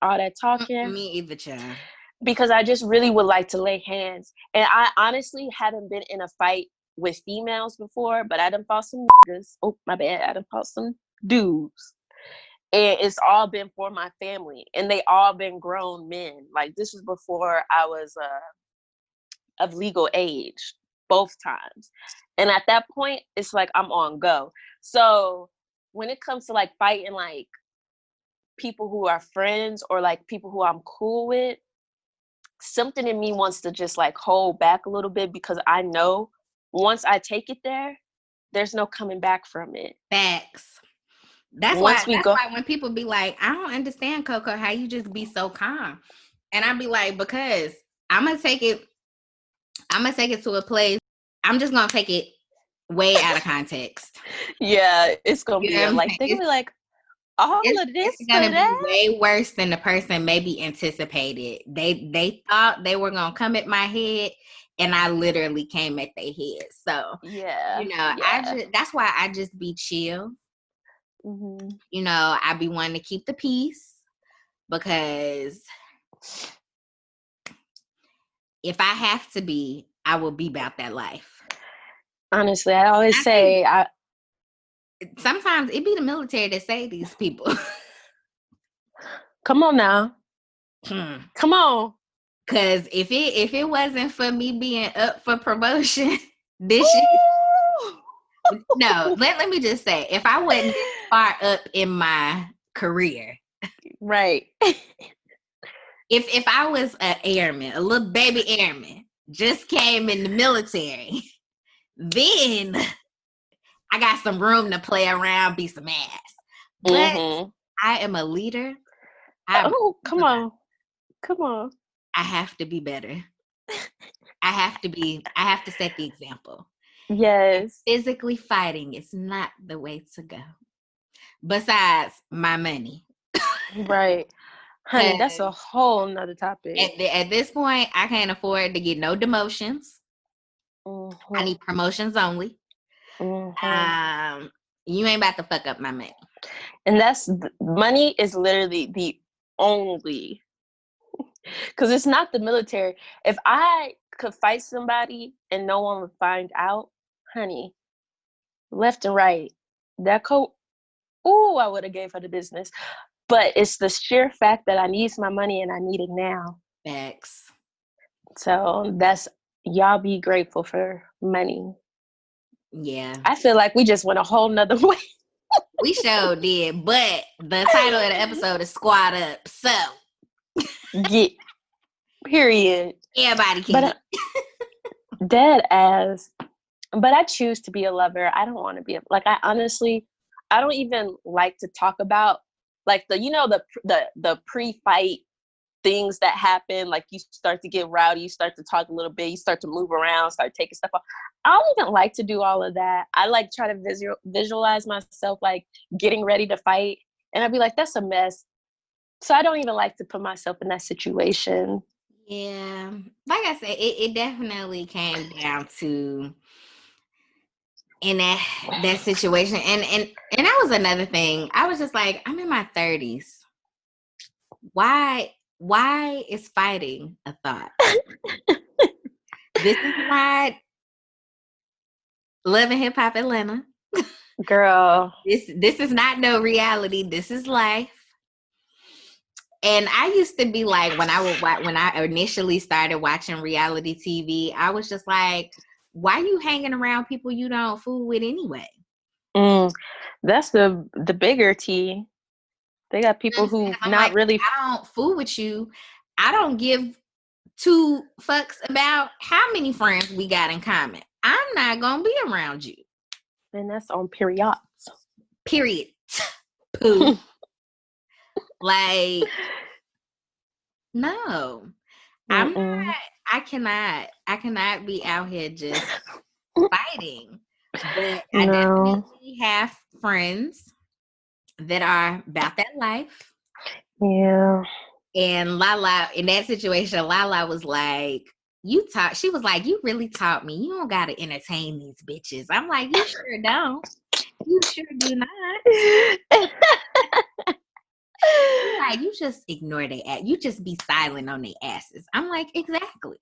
All that talking. Me either, child. Because I just really would like to lay hands. And I honestly haven't been in a fight with females before, but I done fought some niggas. Oh, my bad. I done fought some dudes. And it's all been for my family. And they all been grown men. Like, this was before I was of legal age, both times. And at that point, it's like I'm on go. So when it comes to like fighting like people who are friends or like people who I'm cool with, something in me wants to just like hold back a little bit, because I know once I take it there, there's no coming back from it. Facts. That's why when people be like, I don't understand, Coco, how you just be so calm. And I be like, because I'm gonna take it to a place. I'm just gonna take it way out of context. Yeah, it's gonna be like they're gonna be like, all of this is gonna be way worse than the person maybe anticipated. They thought they were gonna come at my head, and I literally came at their head. So yeah, that's why I just be chill. Mm-hmm. You know, I be wanting to keep the peace, because if I have to be, I will be about that life. Honestly, I always say sometimes it be the military that say these people. Come on now. Come on. Cause if it wasn't for me being up for promotion this year, no, let me just say, if I wasn't this far up in my career, right? If I was an airman, a little baby airman, just came in the military, then I got some room to play around, be some ass. But I am a leader. Come on. I have to be better. I have to set the example. Yes. Physically fighting is not the way to go. Besides my money. Right. Honey, that's a whole nother topic. At this point, I can't afford to get no demotions. I need promotions only. You ain't about to fuck up my money. And money is literally the only, because it's not the military. If I could fight somebody and no one would find out, honey, left and right, that coat, I would have gave her the business. But it's the sheer fact that I need my money and I need it now. Facts. So y'all be grateful for money. Yeah. I feel like we just went a whole nother way. We sure did. But the title of the episode is Squad Up. So. Get. Period. Everybody can dead ass. But I choose to be a lover. I don't want to be I honestly, I don't even like to talk about like the pre-fight things that happen. Like you start to get rowdy, you start to talk a little bit, you start to move around, start taking stuff off. I don't even like to do all of that. I like try to visualize myself like getting ready to fight, and I'd be like, that's a mess. So I don't even like to put myself in that situation. Yeah, like I said, it definitely came down to in that situation, and that was another thing. I was just like, I'm in my 30s. Why is fighting a thought? This is not Love and Hip Hop Atlanta, girl. This is not no reality. This is life. And I used to be like, when I initially started watching reality TV, I was just like, why are you hanging around people you don't fool with anyway? That's the bigger T. They got people who not really. I don't fool with you. I don't give two fucks about how many friends we got in common. I'm not gonna be around you. And that's on periods. Period. Pooh. Like, no. I'm not. I cannot be out here just fighting. But I No. definitely have friends that are about that life. Yeah. And Lala, in that situation, Lala was like, she was like, you really taught me. You don't gotta entertain these bitches. I'm like, you sure don't. You sure do not. Like, you just ignore their ass. You just be silent on their asses. I'm like, exactly.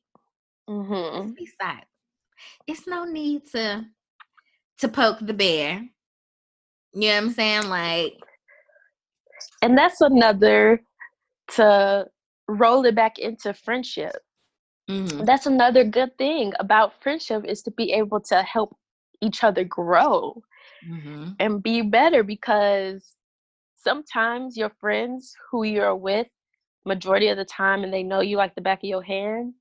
Just be silent. It's no need to poke the bear. You know what I'm saying? Like, and that's another, to roll it back into friendship. mm-hmm. That's another good thing about friendship, is to be able to help each other grow Mm-hmm. and be better, because sometimes your friends who you're with majority of the time, and they know you like the back of your hand,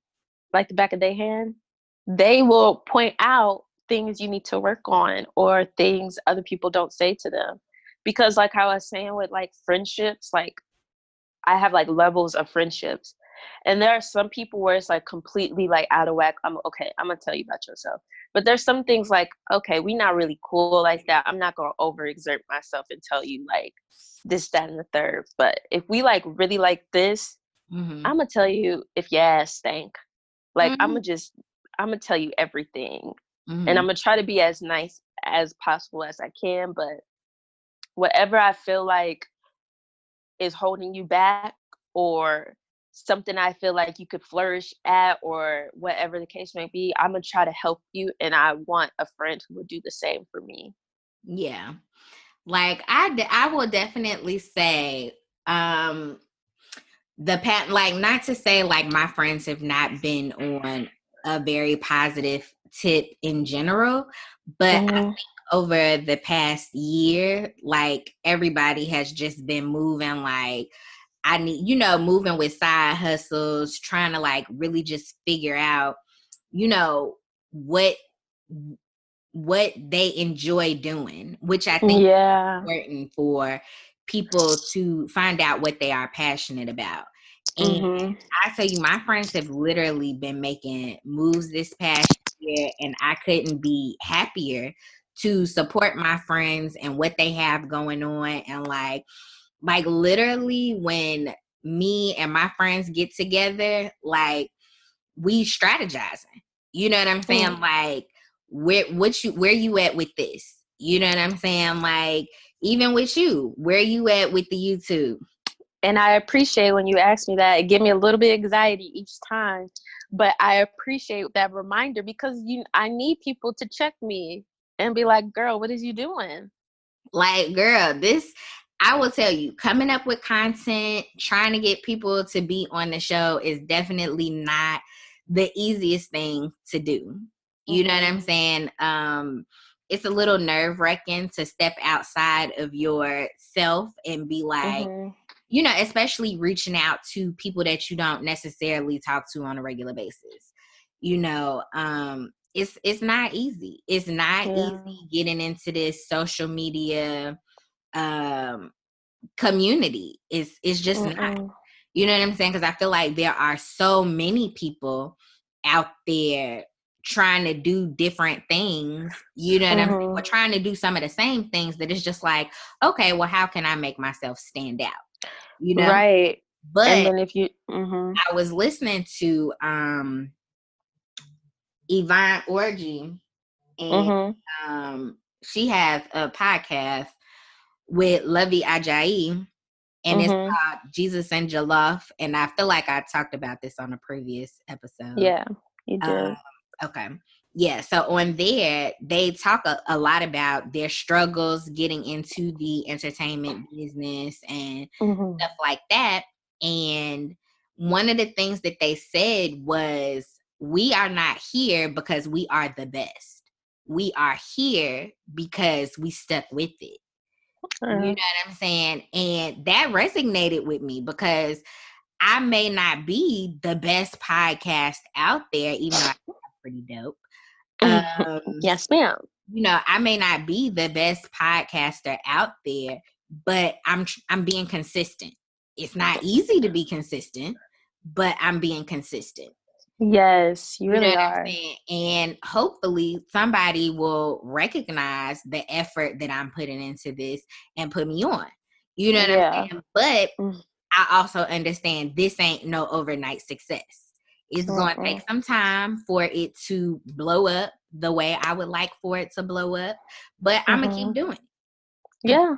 like the back of their hand, they will point out things you need to work on, or things other people don't say to them. Because like how I was saying with like friendships, like I have like levels of friendships. And there are some people where it's like completely like out of whack. I'm okay, I'm gonna tell you about yourself. But there's some things like, okay, we not really cool like that. I'm not gonna overexert myself and tell you like this, that, and the third. But if we like really like this, Mm-hmm. I'm gonna tell you if your ass stank. Like Mm-hmm. I'm gonna tell you everything. Mm-hmm. And I'm gonna try to be as nice as possible as I can. But whatever I feel like is holding you back, or something I feel like you could flourish at, or whatever the case may be, I'm gonna try to help you, and I want a friend who would do the same for me. Yeah. Like, I will definitely say, like, not to say like my friends have not been on a very positive tip in general, but I think over the past year, like, everybody has just been moving, like, moving with side hustles, trying to like really just figure out, what they enjoy doing, which I think is important for people to find out what they are passionate about. And I tell you, my friends have literally been making moves this past year, and I couldn't be happier to support my friends and what they have going on. And like literally, when me and my friends get together, like, we strategizing. You know what I'm saying? Like, where you at with this? You know what I'm saying? Like, even with you, where you at with the YouTube? And I appreciate when you ask me that. It gives me a little bit of anxiety each time, but I appreciate that reminder, because I need people to check me and be like, girl, what is you doing? Like, girl, I will tell you, coming up with content, trying to get people to be on the show is definitely not the easiest thing to do. You know what I'm saying? It's a little nerve-wracking to step outside of yourself and be like, especially reaching out to people that you don't necessarily talk to on a regular basis. It's not easy. It's not easy getting into this social media community. It's just not. You know what I'm saying? Because I feel like there are so many people out there trying to do different things, you know what I'm saying? Or trying to do some of the same things, that it's just like, okay, well, how can I make myself stand out? Right. But and then if you I was listening to Yvonne Orgy, and she has a podcast with Lovey Ajayi, and it's called Jesus and Jollof. And I feel like I talked about this on a previous episode. Yeah, you did. Okay. Yeah. So on there, they talk a lot about their struggles getting into the entertainment business and stuff like that. And one of the things that they said was, we are not here because we are the best. We are here because we stuck with it. You know what I'm saying? And that resonated with me, because I may not be the best podcast out there, even though I'm pretty dope. Yes, ma'am. You know, I may not be the best podcaster out there, but I'm being consistent. It's not easy to be consistent, but I'm being consistent. Yes, you You know really what I'm are. saying? And hopefully somebody will recognize the effort that I'm putting into this and put me on. You know what I'm Yeah. saying? But I also understand this ain't no overnight success. It's going to take some time for it to blow up the way I would like for it to blow up, but I'm going to keep doing it. Yeah.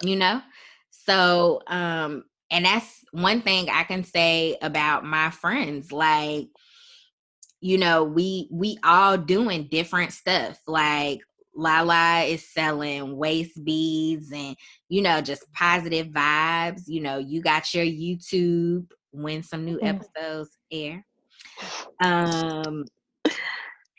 You know? So, and that's one thing I can say about my friends. Like, you know, we all doing different stuff. Like Lala is selling waist beads and, you know, just positive vibes. You know, you got your YouTube when some new episodes air.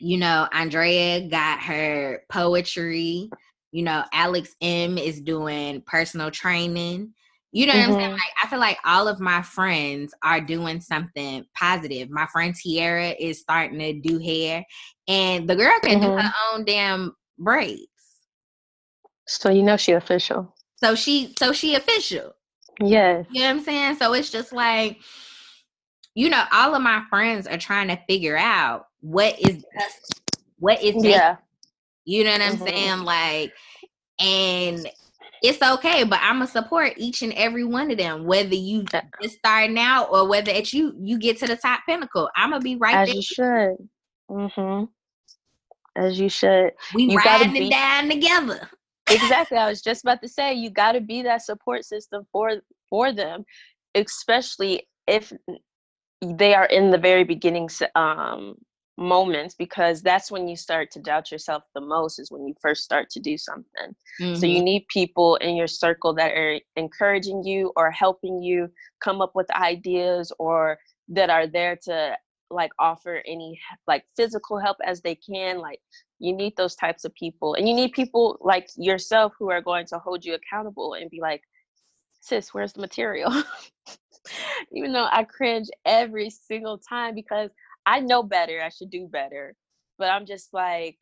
You know, Andrea got her poetry. You know, Alex M is doing personal training. You know what I'm saying? Like, I feel like all of my friends are doing something positive. My friend Tiara is starting to do hair, and the girl can do her own damn braids. So you know she official. So she official. Yes. You know what I'm saying? So it's just like, you know, all of my friends are trying to figure out what is they. You know what I'm saying? Like, and it's okay, but I'm gonna support each and every one of them, whether you just starting out or whether it's you get to the top pinnacle. I'm gonna be right As there. you should. As you should. We You gotta riding it be down together. exactly. I was just about to say you gotta be that support system for them, especially if they are in the very beginning moments, because that's when you start to doubt yourself the most, is when you first start to do something. So you need people in your circle that are encouraging you or helping you come up with ideas, or that are there to like offer any like physical help as they can. Like, you need those types of people, and you need people like yourself who are going to hold you accountable and be like, sis, where's the material? Even though I cringe every single time because I know better, I should do better, but I'm just like,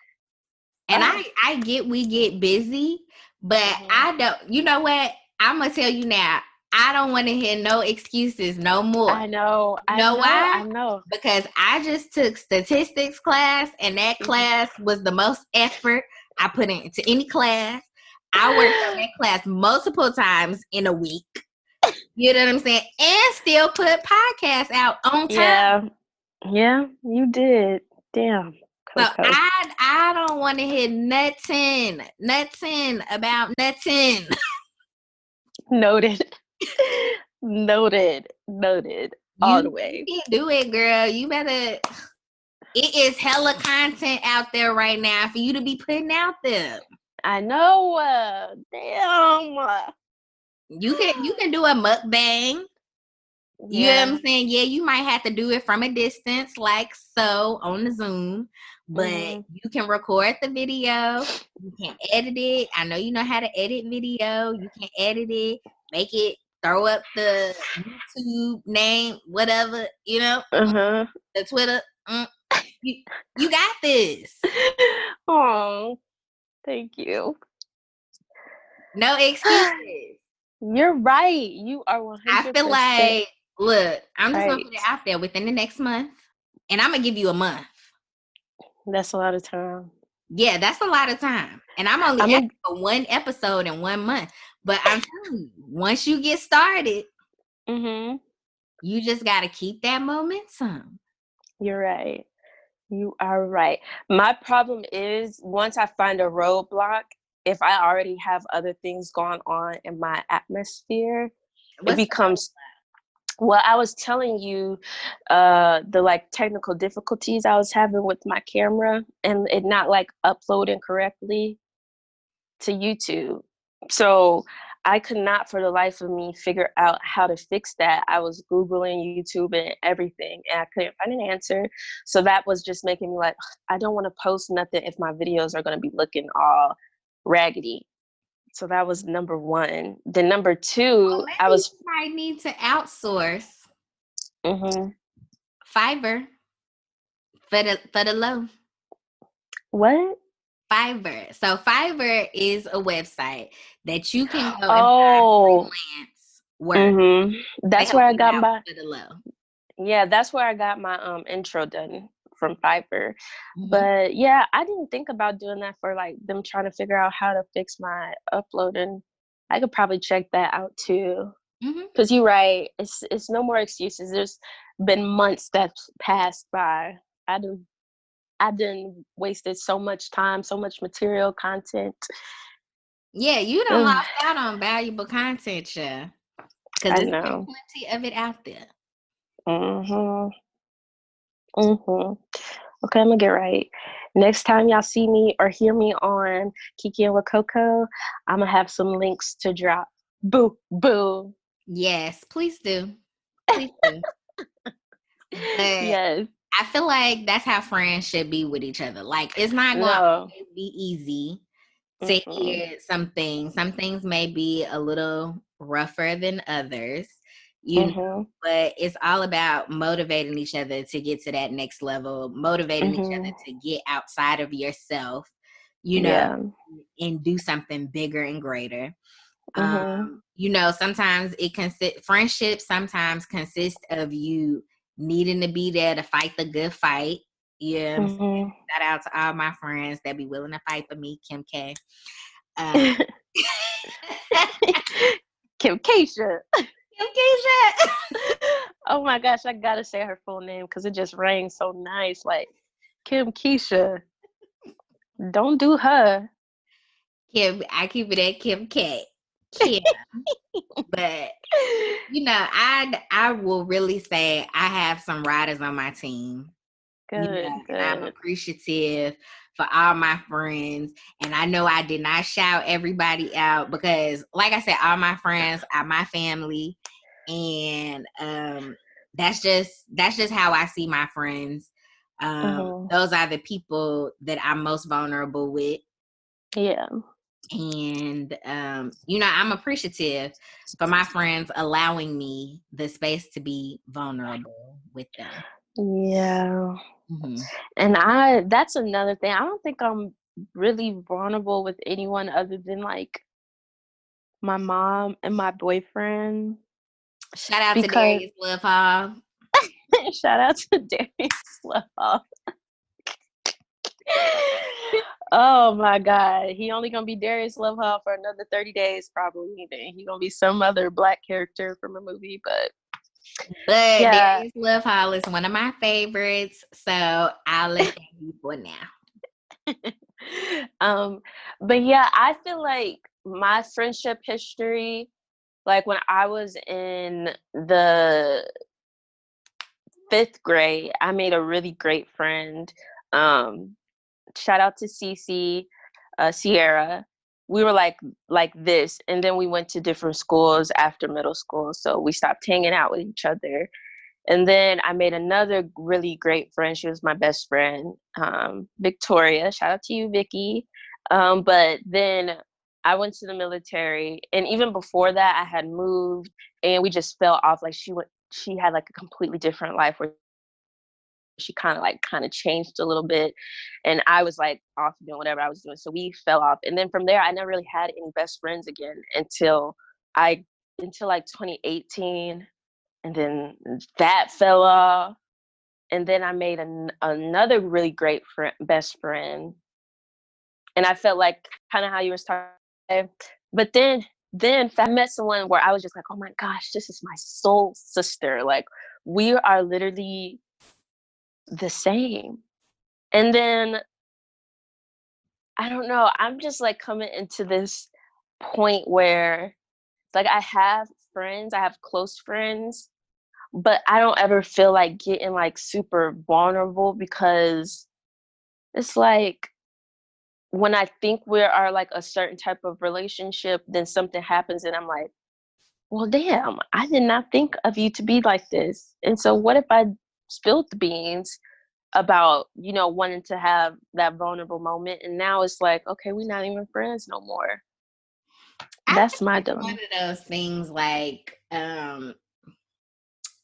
and I get we get busy, but I don't. You know what? I'm gonna tell you now. I don't want to hear no excuses no more. I know. Why? Because I just took statistics class, and that class was the most effort I put into any class. I worked on that class multiple times in a week. You know what I'm saying? And still put podcasts out on time. Yeah, you did. Damn, So Coco. I don't want to hear nothing about nothing. Noted. Noted. All the way. You can't do it, girl. You better. It is hella content out there right now for you to be putting out there. I know. Damn. You can do a mukbang. You know what I'm saying? Yeah, you might have to do it from a distance, like so on the Zoom, but you can record the video. You can edit it. I know you know how to edit video. You can edit it, make it, throw up the YouTube name, whatever, you know, the Twitter. You got this. Oh, thank you. No excuses. You're right. You are 100%. I feel like, look, I'm just going to put it out there within the next month, and I'm going to give you a month. That's a lot of time. Yeah, that's a lot of time. And I'm only asking for one episode in 1 month. But I'm telling you, once you get started, you just got to keep that momentum. You're right. You are right. My problem is, once I find a roadblock, if I already have other things going on in my atmosphere, it becomes, well, I was telling you the like technical difficulties I was having with my camera and it not like uploading correctly to YouTube. So I could not for the life of me figure out how to fix that. I was Googling YouTube and everything, and I couldn't find an answer. So that was just making me like, I don't want to post nothing if my videos are going to be looking all raggedy. So that was number one. Then number two, you might need to outsource. Fiverr. For the low. What? Fiverr. So Fiverr is a website that you can go and find Oh, freelance work to that's help where I you got out my for the low. that's where I got my intro done from Fiverr. Mm-hmm. But yeah, I didn't think about doing that for like them trying to figure out how to fix my upload, and I could probably check that out too. Mm-hmm. Cause you're right, it's no more excuses. There's been months that's passed by. I done wasted so much time, so much material content. Yeah, you done Ugh, lost out on valuable content, yeah. Because I there's been know. plenty of it out there. Mhm. Mhm. Okay, I'm gonna get right. Next time y'all see me or hear me on Kiki'd with Coco, I'm gonna have some links to drop. Boo, boo. Yes, please do. Please do. But Yes. I feel like that's how friends should be with each other. Like, it's not going to No. always be easy to Mm-mm. hear some things. Some things may be a little rougher than others, Mhm. but it's all about motivating each other to get to that next level, motivating each other Mhm. to get outside of yourself, Yeah. and do something bigger and greater. Mhm. Sometimes friendship sometimes consists of you needing to be there to fight the good fight. Yeah, I'm saying? Mhm. Shout out to all my friends that be willing to fight for me, Kim K. Um, Kim Keisha. Kim Keisha. Oh my gosh, I gotta say her full name because it just rang so nice. Like Kim Keisha. Don't do her. Kim, I keep it at Kim K. Kim, but I will really say I have some riders on my team. Good, And I'm good. appreciative for all my friends. And I know I did not shout everybody out because, like I said, all my friends are my family, and that's just how I see my friends. Mhm. Those are the people that I'm most vulnerable with, Yeah. and I'm appreciative for my friends allowing me the space to be vulnerable with them. Yeah. Mm-hmm. And that's another thing. I don't think I'm really vulnerable with anyone other than like my mom and my boyfriend Shout out to because Darius Love Hall. shout out to Darius Love. Oh my God. He only gonna be Darius Love Hall for another 30 days, probably. Then he gonna be some other black character from a movie. But But yeah. Darius Love Hall is one of my favorites, so I'll let that be for now. um, but yeah, I feel like my friendship history, like when I was in the 5th grade, I made a really great friend. Um, Shout out to Cece, Sierra. We were like this, and then we went to different schools after middle school, so we stopped hanging out with each other. And then I made another really great friend. She was my best friend, Victoria. Shout out to you, Vicky. But then I went to the military, and even before that, I had moved, and we just fell off. Like she had like a completely different life where she kind of changed a little bit, and I was like off doing whatever I was doing. So we fell off, and then from there, I never really had any best friends again I until like 2018, and then that fell off. And then I made another really great best friend, and I felt like kind of how you were talking. But then I met someone where I was just like, oh my gosh, this is my soul sister. Like we are literally the same. And then I don't know, I'm just like coming into this point where like I have friends, I have close friends, but I don't ever feel like getting like super vulnerable because it's like when I think we are like a certain type of relationship, then something happens and I'm like, well, damn, I did not think of you to be like this. And so what if I spilled the beans about, wanting to have that vulnerable moment? And now it's like, okay, we're not even friends no more. I That's think my it's one dilemma. of those things like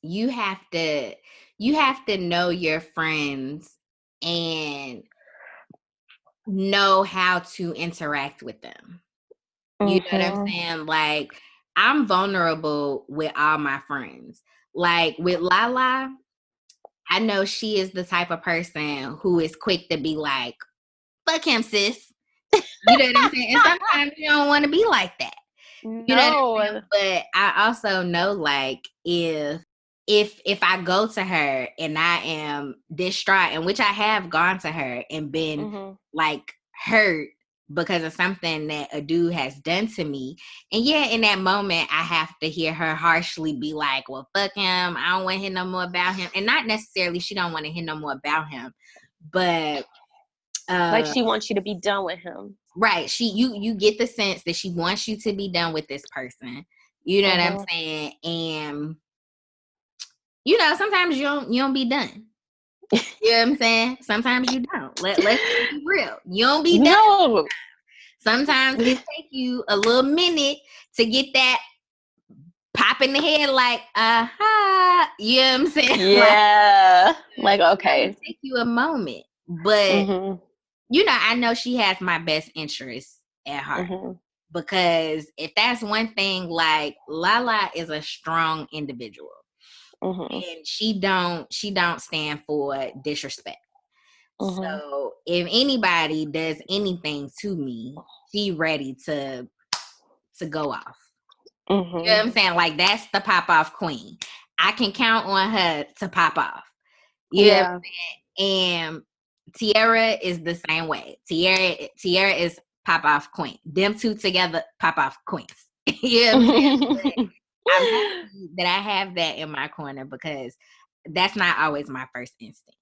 you have to you have to know your friends and know how to interact with them. You know what I'm saying? Like, I'm vulnerable with all my friends. Like, with Lala, I know she is the type of person who is quick to be like, fuck him, sis. You know what I'm saying? And sometimes you don't want to be like that. You know what I'm saying? But I also know, like, if I go to her and I am distraught, and which I have gone to her and been like hurt because of something that a dude has done to me. And yeah, in that moment, I have to hear her harshly be like, well, fuck him. I don't want to hear no more about him. And not necessarily she don't want to hear no more about him, but like she wants you to be done with him. Right. You get the sense that she wants you to be done with this person. You know what I'm saying? And you know, sometimes you don't be done. You know what I'm saying? Sometimes you don't. Let's be real. You don't be done. No. Sometimes it take you a little minute to get that pop in the head, like, you know what I'm saying? Yeah. like okay. It take you a moment. But you know, I know she has my best interests at heart. Because if that's one thing, like, Lala is a strong individual. And she don't stand for disrespect. So if anybody does anything to me, she ready to go off. You know what I'm saying? Like, that's the pop off queen. I can count on her to pop off. You know what I'm saying? And Tiara is the same way. Tiara is pop off queen. Them two together, pop off queens. You know what I'm saying? I'm happy that I have that in my corner, because that's not always my first instinct.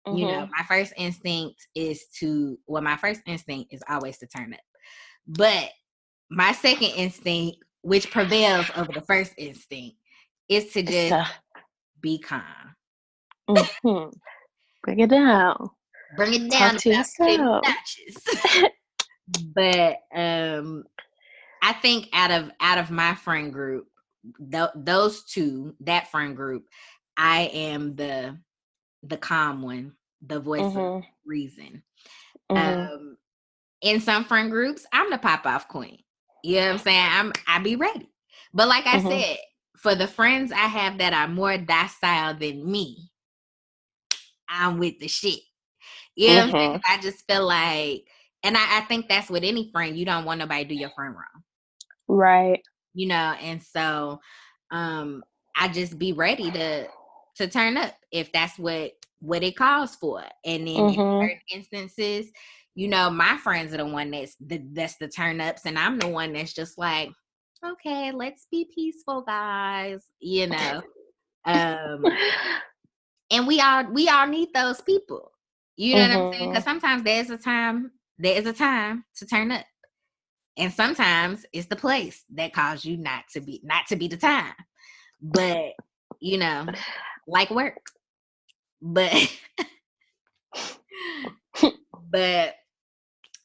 You know, my first instinct is always to turn up. But my second instinct, which prevails over the first instinct, is to just be calm. Bring it down. Bring it down Talk to yourself. But I think out of my friend group, those two, that friend group, I am the calm one, the voice of reason. In some friend groups, I'm the pop off queen. You know what I'm saying? I be ready. But like I said, for the friends I have that are more docile than me, I'm with the shit. You know what I'm saying? I just feel like, and I think that's with any friend. You don't want nobody to do your friend wrong. Right. You know, and so I just be ready to turn up if that's what it calls for. And then in certain instances, you know, my friends are the one that's the turn ups, and I'm the one that's just like, okay, let's be peaceful, guys. You know, and we all need those people. You know what I'm saying? Because sometimes there is a time to turn up, and sometimes it's the place that calls you not to be the time. But you know, like work. But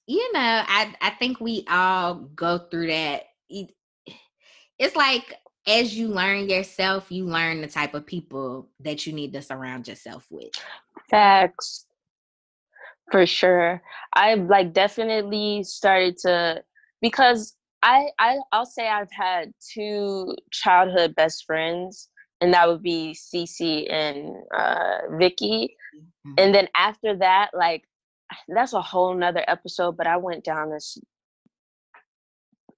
you know, I think we all go through that. It's like, as you learn yourself, you learn the type of people that you need to surround yourself with. Facts. For sure. I've like definitely started to, because I'll say I've had two childhood best friends, and that would be Cece and Vicky. And then after that, like, that's a whole nother episode, but I went down this,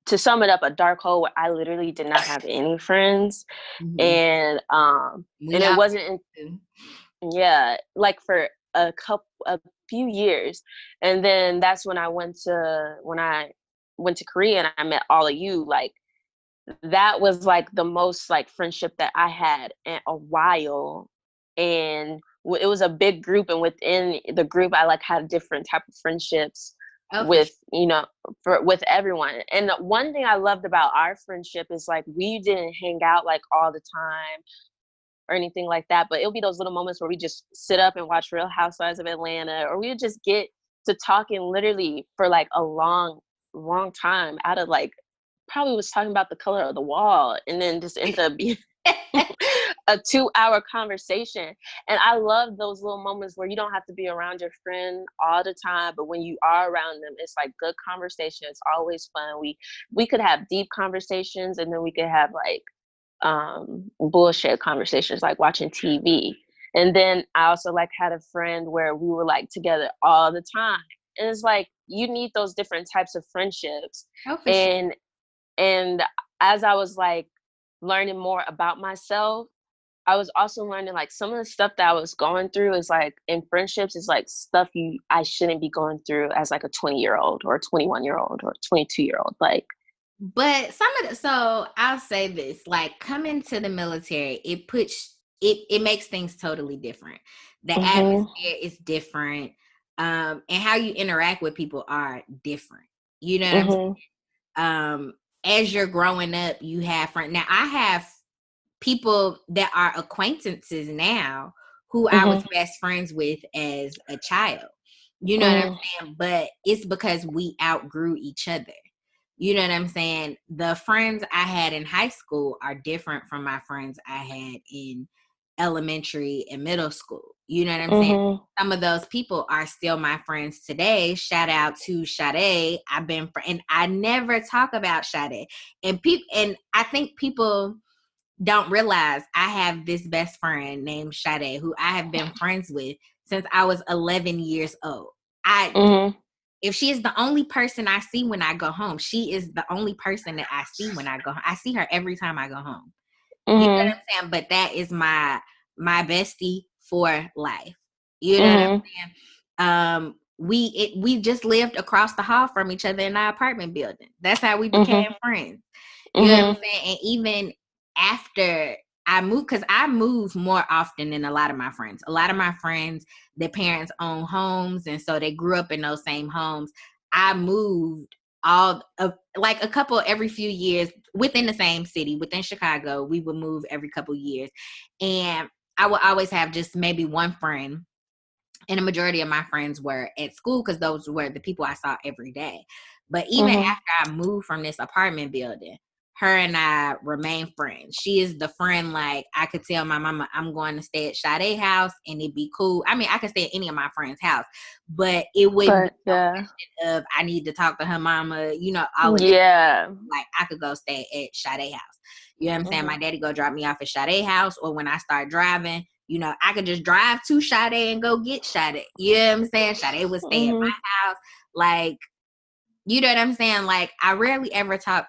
to sum it up, a dark hole where I literally did not have any friends. And it wasn't like for a few years. And then that's when I went to Korea and I met all of you. Like, that was like the most like friendship that I had in a while. And it was a big group, and within the group I like had different type of friendships with you know, with everyone. And one thing I loved about our friendship is like, we didn't hang out like all the time or anything like that, but it'll be those little moments where we just sit up and watch Real Housewives of Atlanta, or we would just get to talking literally for like a long time, out of like, probably was talking about the color of the wall, and then just ended up being a 2-hour conversation. And I love those little moments where you don't have to be around your friend all the time, but when you are around them, it's like good conversation. It's always fun. We could have deep conversations, and then we could have like bullshit conversations like watching TV. And then I also like had a friend where we were like together all the time. And it's like you need those different types of friendships. Oh, for sure. And as I was like learning more about myself, I was also learning like some of the stuff that I was going through is like in friendships is like stuff I shouldn't be going through as like a 20-year-old or a 21-year-old or a 22-year-old. Like, but so I'll say this, like coming to the military, it makes things totally different. The atmosphere is different. And how you interact with people are different. You know what I'm saying? As you're growing up, you have friends. Now I have people that are acquaintances now who I was best friends with as a child. You know what I'm saying? But it's because we outgrew each other. You know what I'm saying? The friends I had in high school are different from my friends I had in elementary and middle school. You know what I'm saying? Some of those people are still my friends today. Shout out to Sade. And I never talk about Sade. And I think people don't realize I have this best friend named Sade who I have been friends with since I was 11 years old. If she is the only person I see when I go home, she is the only person that I see when I go home. I see her every time I go home. You know what I'm saying? But that is my bestie for life. You know what I'm saying? We just lived across the hall from each other in our apartment building. That's how we became friends. You know what I'm saying? And even after I moved, because I move more often than a lot of my friends. A lot of my friends, their parents own homes, and so they grew up in those same homes. I moved like a couple every few years within the same city, within Chicago. We would move every couple years. And I would always have just maybe one friend. And the majority of my friends were at school because those were the people I saw every day. But even after I moved from this apartment building, her and I remain friends. She is the friend, like, I could tell my mama I'm going to stay at Sade's house and it'd be cool. I mean, I could stay at any of my friends' house, but it wouldn't be a question of I need to talk to her mama, all of this. Like, I could go stay at Sade's house. You know what I'm saying? My daddy go drop me off at Sade's house, or when I start driving, I could just drive to Sade and go get Sade. You know what I'm saying? Sade would stay at my house. Like, you know what I'm saying? Like, I rarely ever talk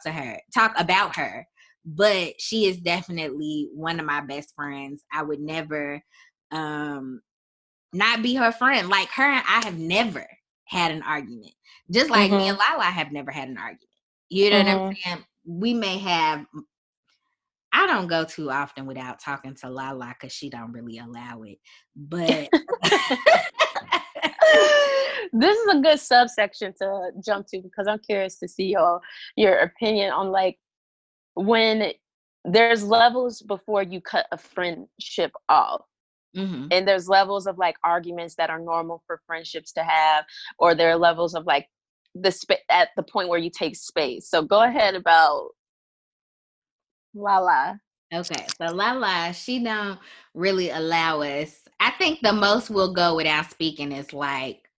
about her, but she is definitely one of my best friends. I would never not be her friend. Like, her and I have never had an argument. Just like me and Lala have never had an argument. You know what I'm saying? We may have. I don't go too often without talking to Lala because she don't really allow it. But this is a good subsection to jump to because I'm curious to see your opinion on like when there's levels before you cut a friendship off. And there's levels of like arguments that are normal for friendships to have, or there are levels of like at the point where you take space. So go ahead about Lala. Okay, so Lala, she don't really allow us. I think the most we'll go without speaking is like,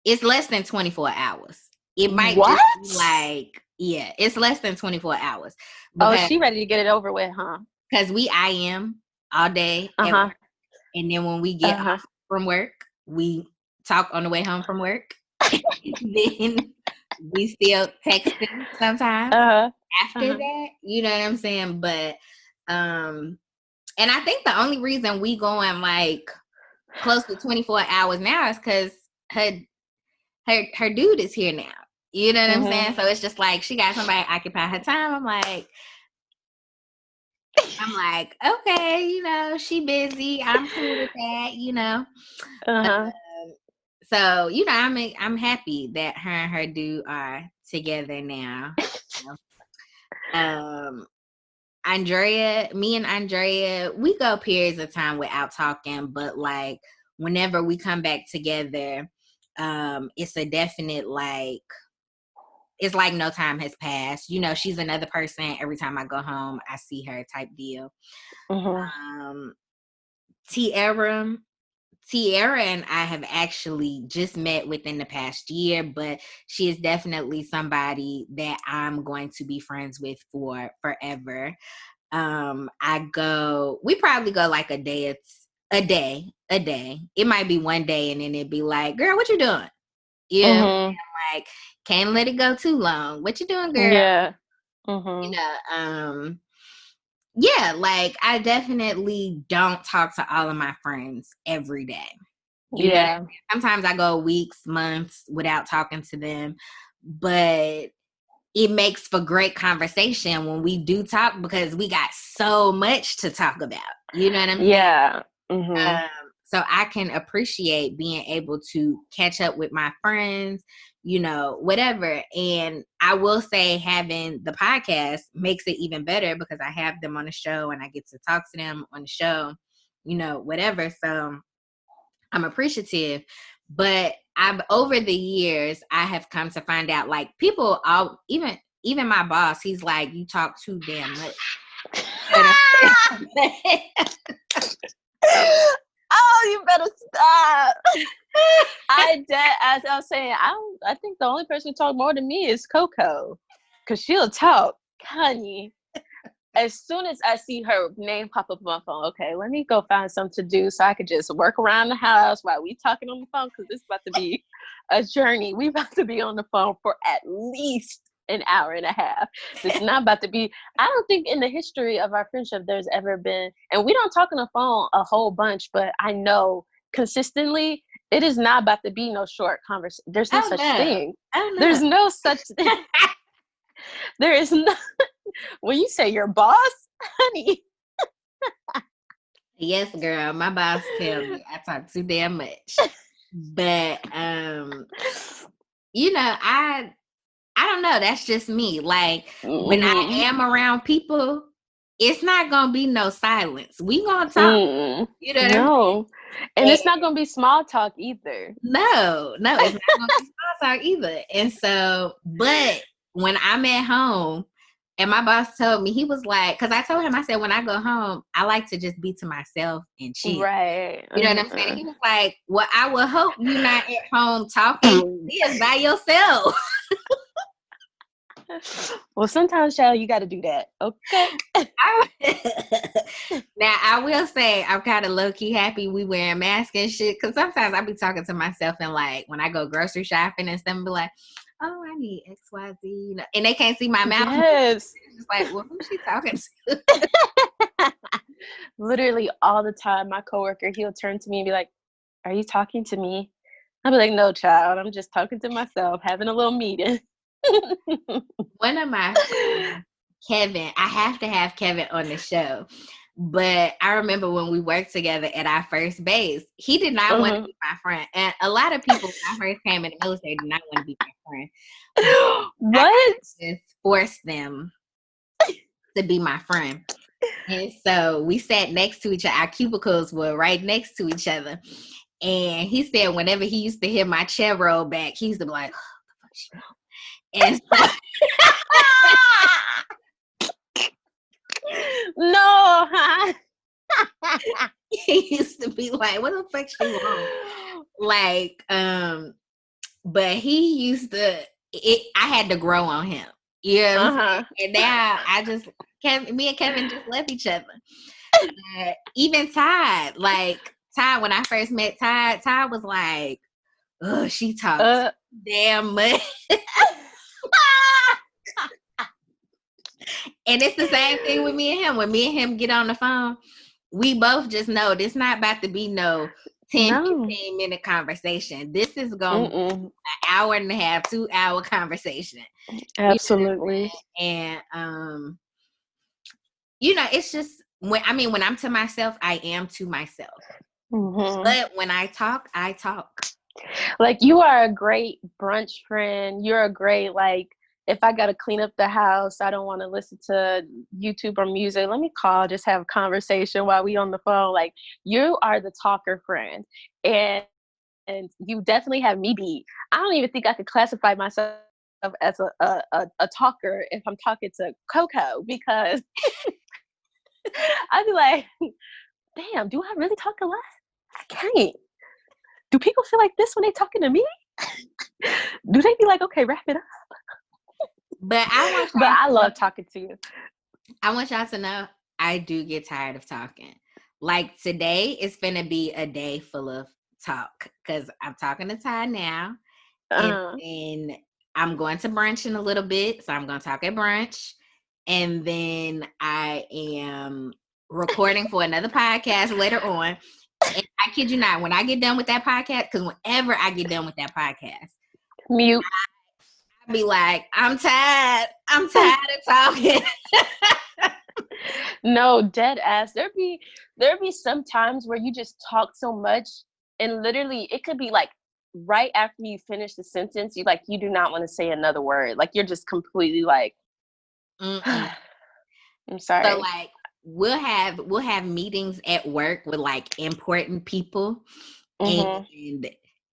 it's less than 24 hours. It might just be like, yeah, it's less than 24 hours. Because, she ready to get it over with, huh? Because we IM all day at work. And then when we get off from work, we talk on the way home from work. Then we still texting sometimes after that. You know what I'm saying? But and I think the only reason we going like close to 24 hours now is because her dude is here now. You know what I'm saying? So it's just like she got somebody to occupy her time. I'm like, okay, she busy. I'm cool with that. So I'm happy that her and her dude are together now. Me and Andrea, we go periods of time without talking, but like whenever we come back together, it's a definite like it's like no time has passed. You know, she's another person. Every time I go home, I see her type deal. Mm-hmm. Tiara, Tiara and I have actually just met within the past year, but she is definitely somebody that I'm going to be friends with for forever. We probably go like a day. A day. It might be one day and then it'd be like, girl, what you doing? Yeah. Mm-hmm. Like, can't let it go too long. What you doing, girl? Yeah. You Mm-hmm. know, yeah, like I definitely don't talk to all of my friends every day. You know what I Yeah. mean? Sometimes I go weeks, months without talking to them, but it makes for great conversation when we do talk because we got so much to talk about. You know what I'm saying? Yeah. Mm-hmm. So I can appreciate being able to catch up with my friends, you know, whatever. And I will say having the podcast makes it even better because I have them on the show and I get to talk to them on the show, you know, whatever. So I'm appreciative. But I've over the years I have come to find out like people all even my boss, he's like, you talk too damn much. You know what I'm Oh, you better stop. As I was saying, I think the only person who talk more than me is Coco, cause she'll talk, honey. As soon as I see her name pop up on my phone, okay, let me go find something to do so I could just work around the house while we talking on the phone, because this is about to be a journey. We about to be on the phone for at least an hour and a half. It's not about to be, I don't think in the history of our friendship there's ever been, and we don't talk on the phone a whole bunch, but I know consistently it is not about to be no short conversation. There's no oh such no. thing. Oh There's no. no such thing. There is no, when you say your boss, honey. Yes, girl. My boss tell me I talk too damn much. But you know, I don't know. That's just me. Like when I Mm-hmm. am around people, it's not gonna be no silence. We gonna talk. Mm. You know what I'm No. And saying? it's not going to be small talk either. No, it's not gonna be small talk either. And so, but when I'm at home, and my boss told me, he was like, because I told him, I said, when I go home, I like to just be to myself and chill. Right. You know what I'm saying? He was like, well, I would hope you're not at home talking. You live by yourself. Well, sometimes, child, you got to do that. Okay. Now, I will say I'm kind of low-key happy we wearing masks and shit, because sometimes I be talking to myself and like when I go grocery shopping and stuff, and be like, oh, I need XYZ, you know, and they can't see my mouth. Yes. It's just like, well, who's she talking to? Literally all the time, my coworker, he'll turn to me and be like, are you talking to me? I'll be like, no, child, I'm just talking to myself, having a little meeting. One of my friends, Kevin, I have to have Kevin on the show. But I remember when we worked together at our first base, he did not want to be my friend. And a lot of people, when I first came in the military, did not want to be my friend. I What? just forced them to be my friend. And so we sat next to each other. Our cubicles were right next to each other. And he said whenever he used to hear my chair roll back, he used to be like, oh, what the fuck she want? And so No. he used to be like, what the fuck she want? Like, but he used to, I had to grow on him. You know what I'm saying? And now me and Kevin just left each other. Even Todd, when I first met Todd was like, oh, she talks damn much. And it's the same thing with me and him. When me and him get on the phone, we both just know this not about to be no 10, 15-minute conversation. This is going to be an hour and a half, 2-hour conversation. Absolutely. And, you know, it's just, when I'm to myself, I am to myself. Mm-hmm. But when I talk, I talk. Like, you are a great brunch friend. You're a great, like, if I got to clean up the house, I don't want to listen to YouTube or music, let me call, just have a conversation while we on the phone. Like, you are the talker friend. And you definitely have me beat. I don't even think I could classify myself as a talker if I'm talking to Coco, because I'd be like, damn, do I really talk a lot? I can't. Do people feel like this when they talking to me? Do they be like, okay, wrap it up? But I love talking to you. I want y'all to know I do get tired of talking. Like today is finna be a day full of talk because I'm talking to Ty now. And I'm going to brunch in a little bit. So I'm going to talk at brunch. And then I am recording for another podcast later on. And I kid you not, when I get done with that podcast, because whenever I get done with that podcast, mute. I'll be like, I'm tired. I'm tired of talking. No, dead ass. There'd be some times where you just talk so much, and literally it could be like right after you finish the sentence, you do not want to say another word. Like you're just completely like, I'm sorry. So like we'll have meetings at work with like important people, and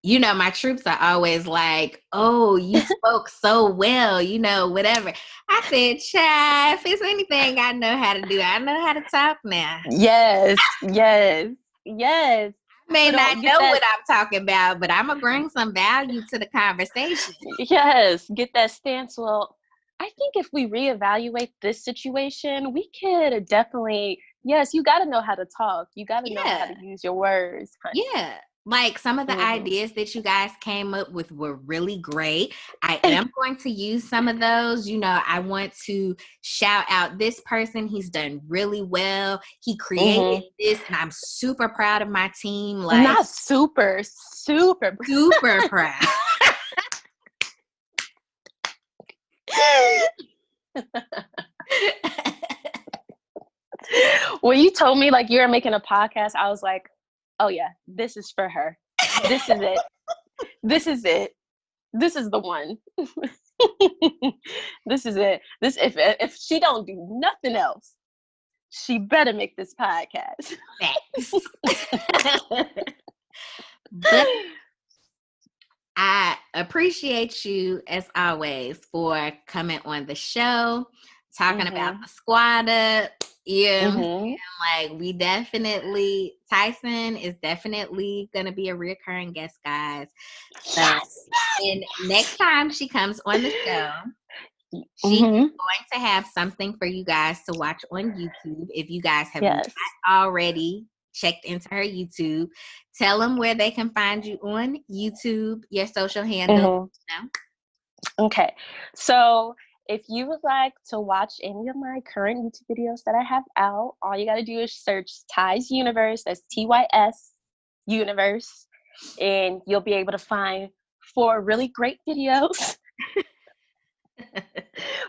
you know, my troops are always like, oh, you spoke so well, you know, whatever. I said, child, if it's anything I know how to do, I know how to talk now. Yes, yes, yes. I may not know what I'm talking about, but I'm going to bring some value to the conversation. Yes, get that stance. Well, I think if we reevaluate this situation, we could definitely, yes, you got to know how to talk. You got to know how to use your words. Honey. Yeah. Like some of the ideas that you guys came up with were really great. I am going to use some of those. You know, I want to shout out this person. He's done really well. He created this, and I'm super proud of my team. Like, not super proud. When you told me like you're making a podcast, I was like, oh yeah, this is for her. This is it. This is it. This is the one. This is it. This if she don't do nothing else, she better make this podcast. But I appreciate you as always for coming on the show, talking about the squad up. Like we definitely, Tyson is definitely gonna be a reoccurring guest, guys. So and next time she comes on the show, she's going to have something for you guys to watch on YouTube. If you guys have not already checked into her YouTube, tell them where they can find you on YouTube, your social handle. Okay, so if you would like to watch any of my current YouTube videos that I have out, all you got to do is search Ty's Universe. That's TYS Universe. And you'll be able to find 4 really great videos.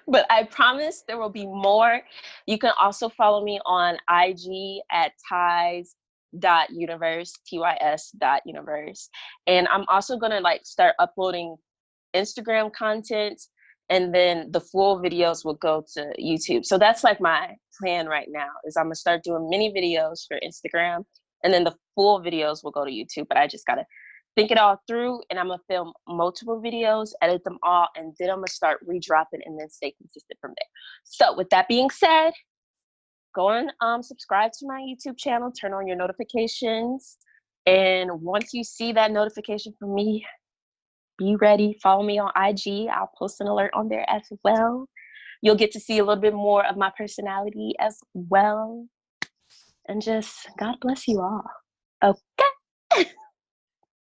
But I promise there will be more. You can also follow me on IG at Tys.universe, TYS.universe. And I'm also going to start uploading Instagram content, and then the full videos will go to YouTube. So that's my plan right now is I'm gonna start doing mini videos for Instagram, and then the full videos will go to YouTube. But I just gotta think it all through, and I'm gonna film multiple videos, edit them all, and then I'm gonna start redropping and then stay consistent from there. So with that being said, go and subscribe to my YouTube channel, turn on your notifications, and once you see that notification from me, be ready. Follow me on IG. I'll post an alert on there as well. You'll get to see a little bit more of my personality as well. And just God bless you all. Okay.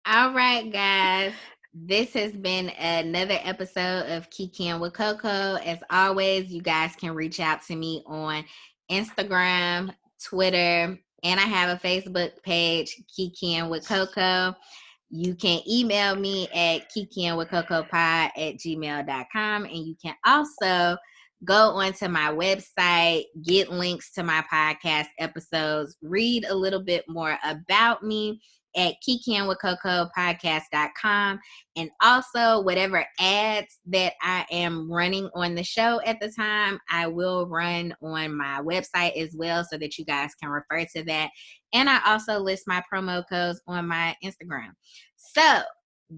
All right, guys. This has been another episode of Kiki'd with Coco. As always, you guys can reach out to me on Instagram, Twitter, and I have a Facebook page, Kiki'd with Coco. You can email me at kikiandwithcocopie@gmail.com, and you can also go onto my website, get links to my podcast episodes, read a little bit more about me at kikiandwithcocopodcast.com, and also whatever ads that I am running on the show at the time, I will run on my website as well so that you guys can refer to that. And I also list my promo codes on my Instagram. So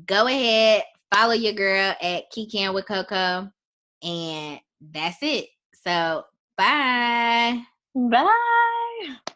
go ahead, Follow your girl at Kiki'd with Coco. And that's it. So, bye. Bye.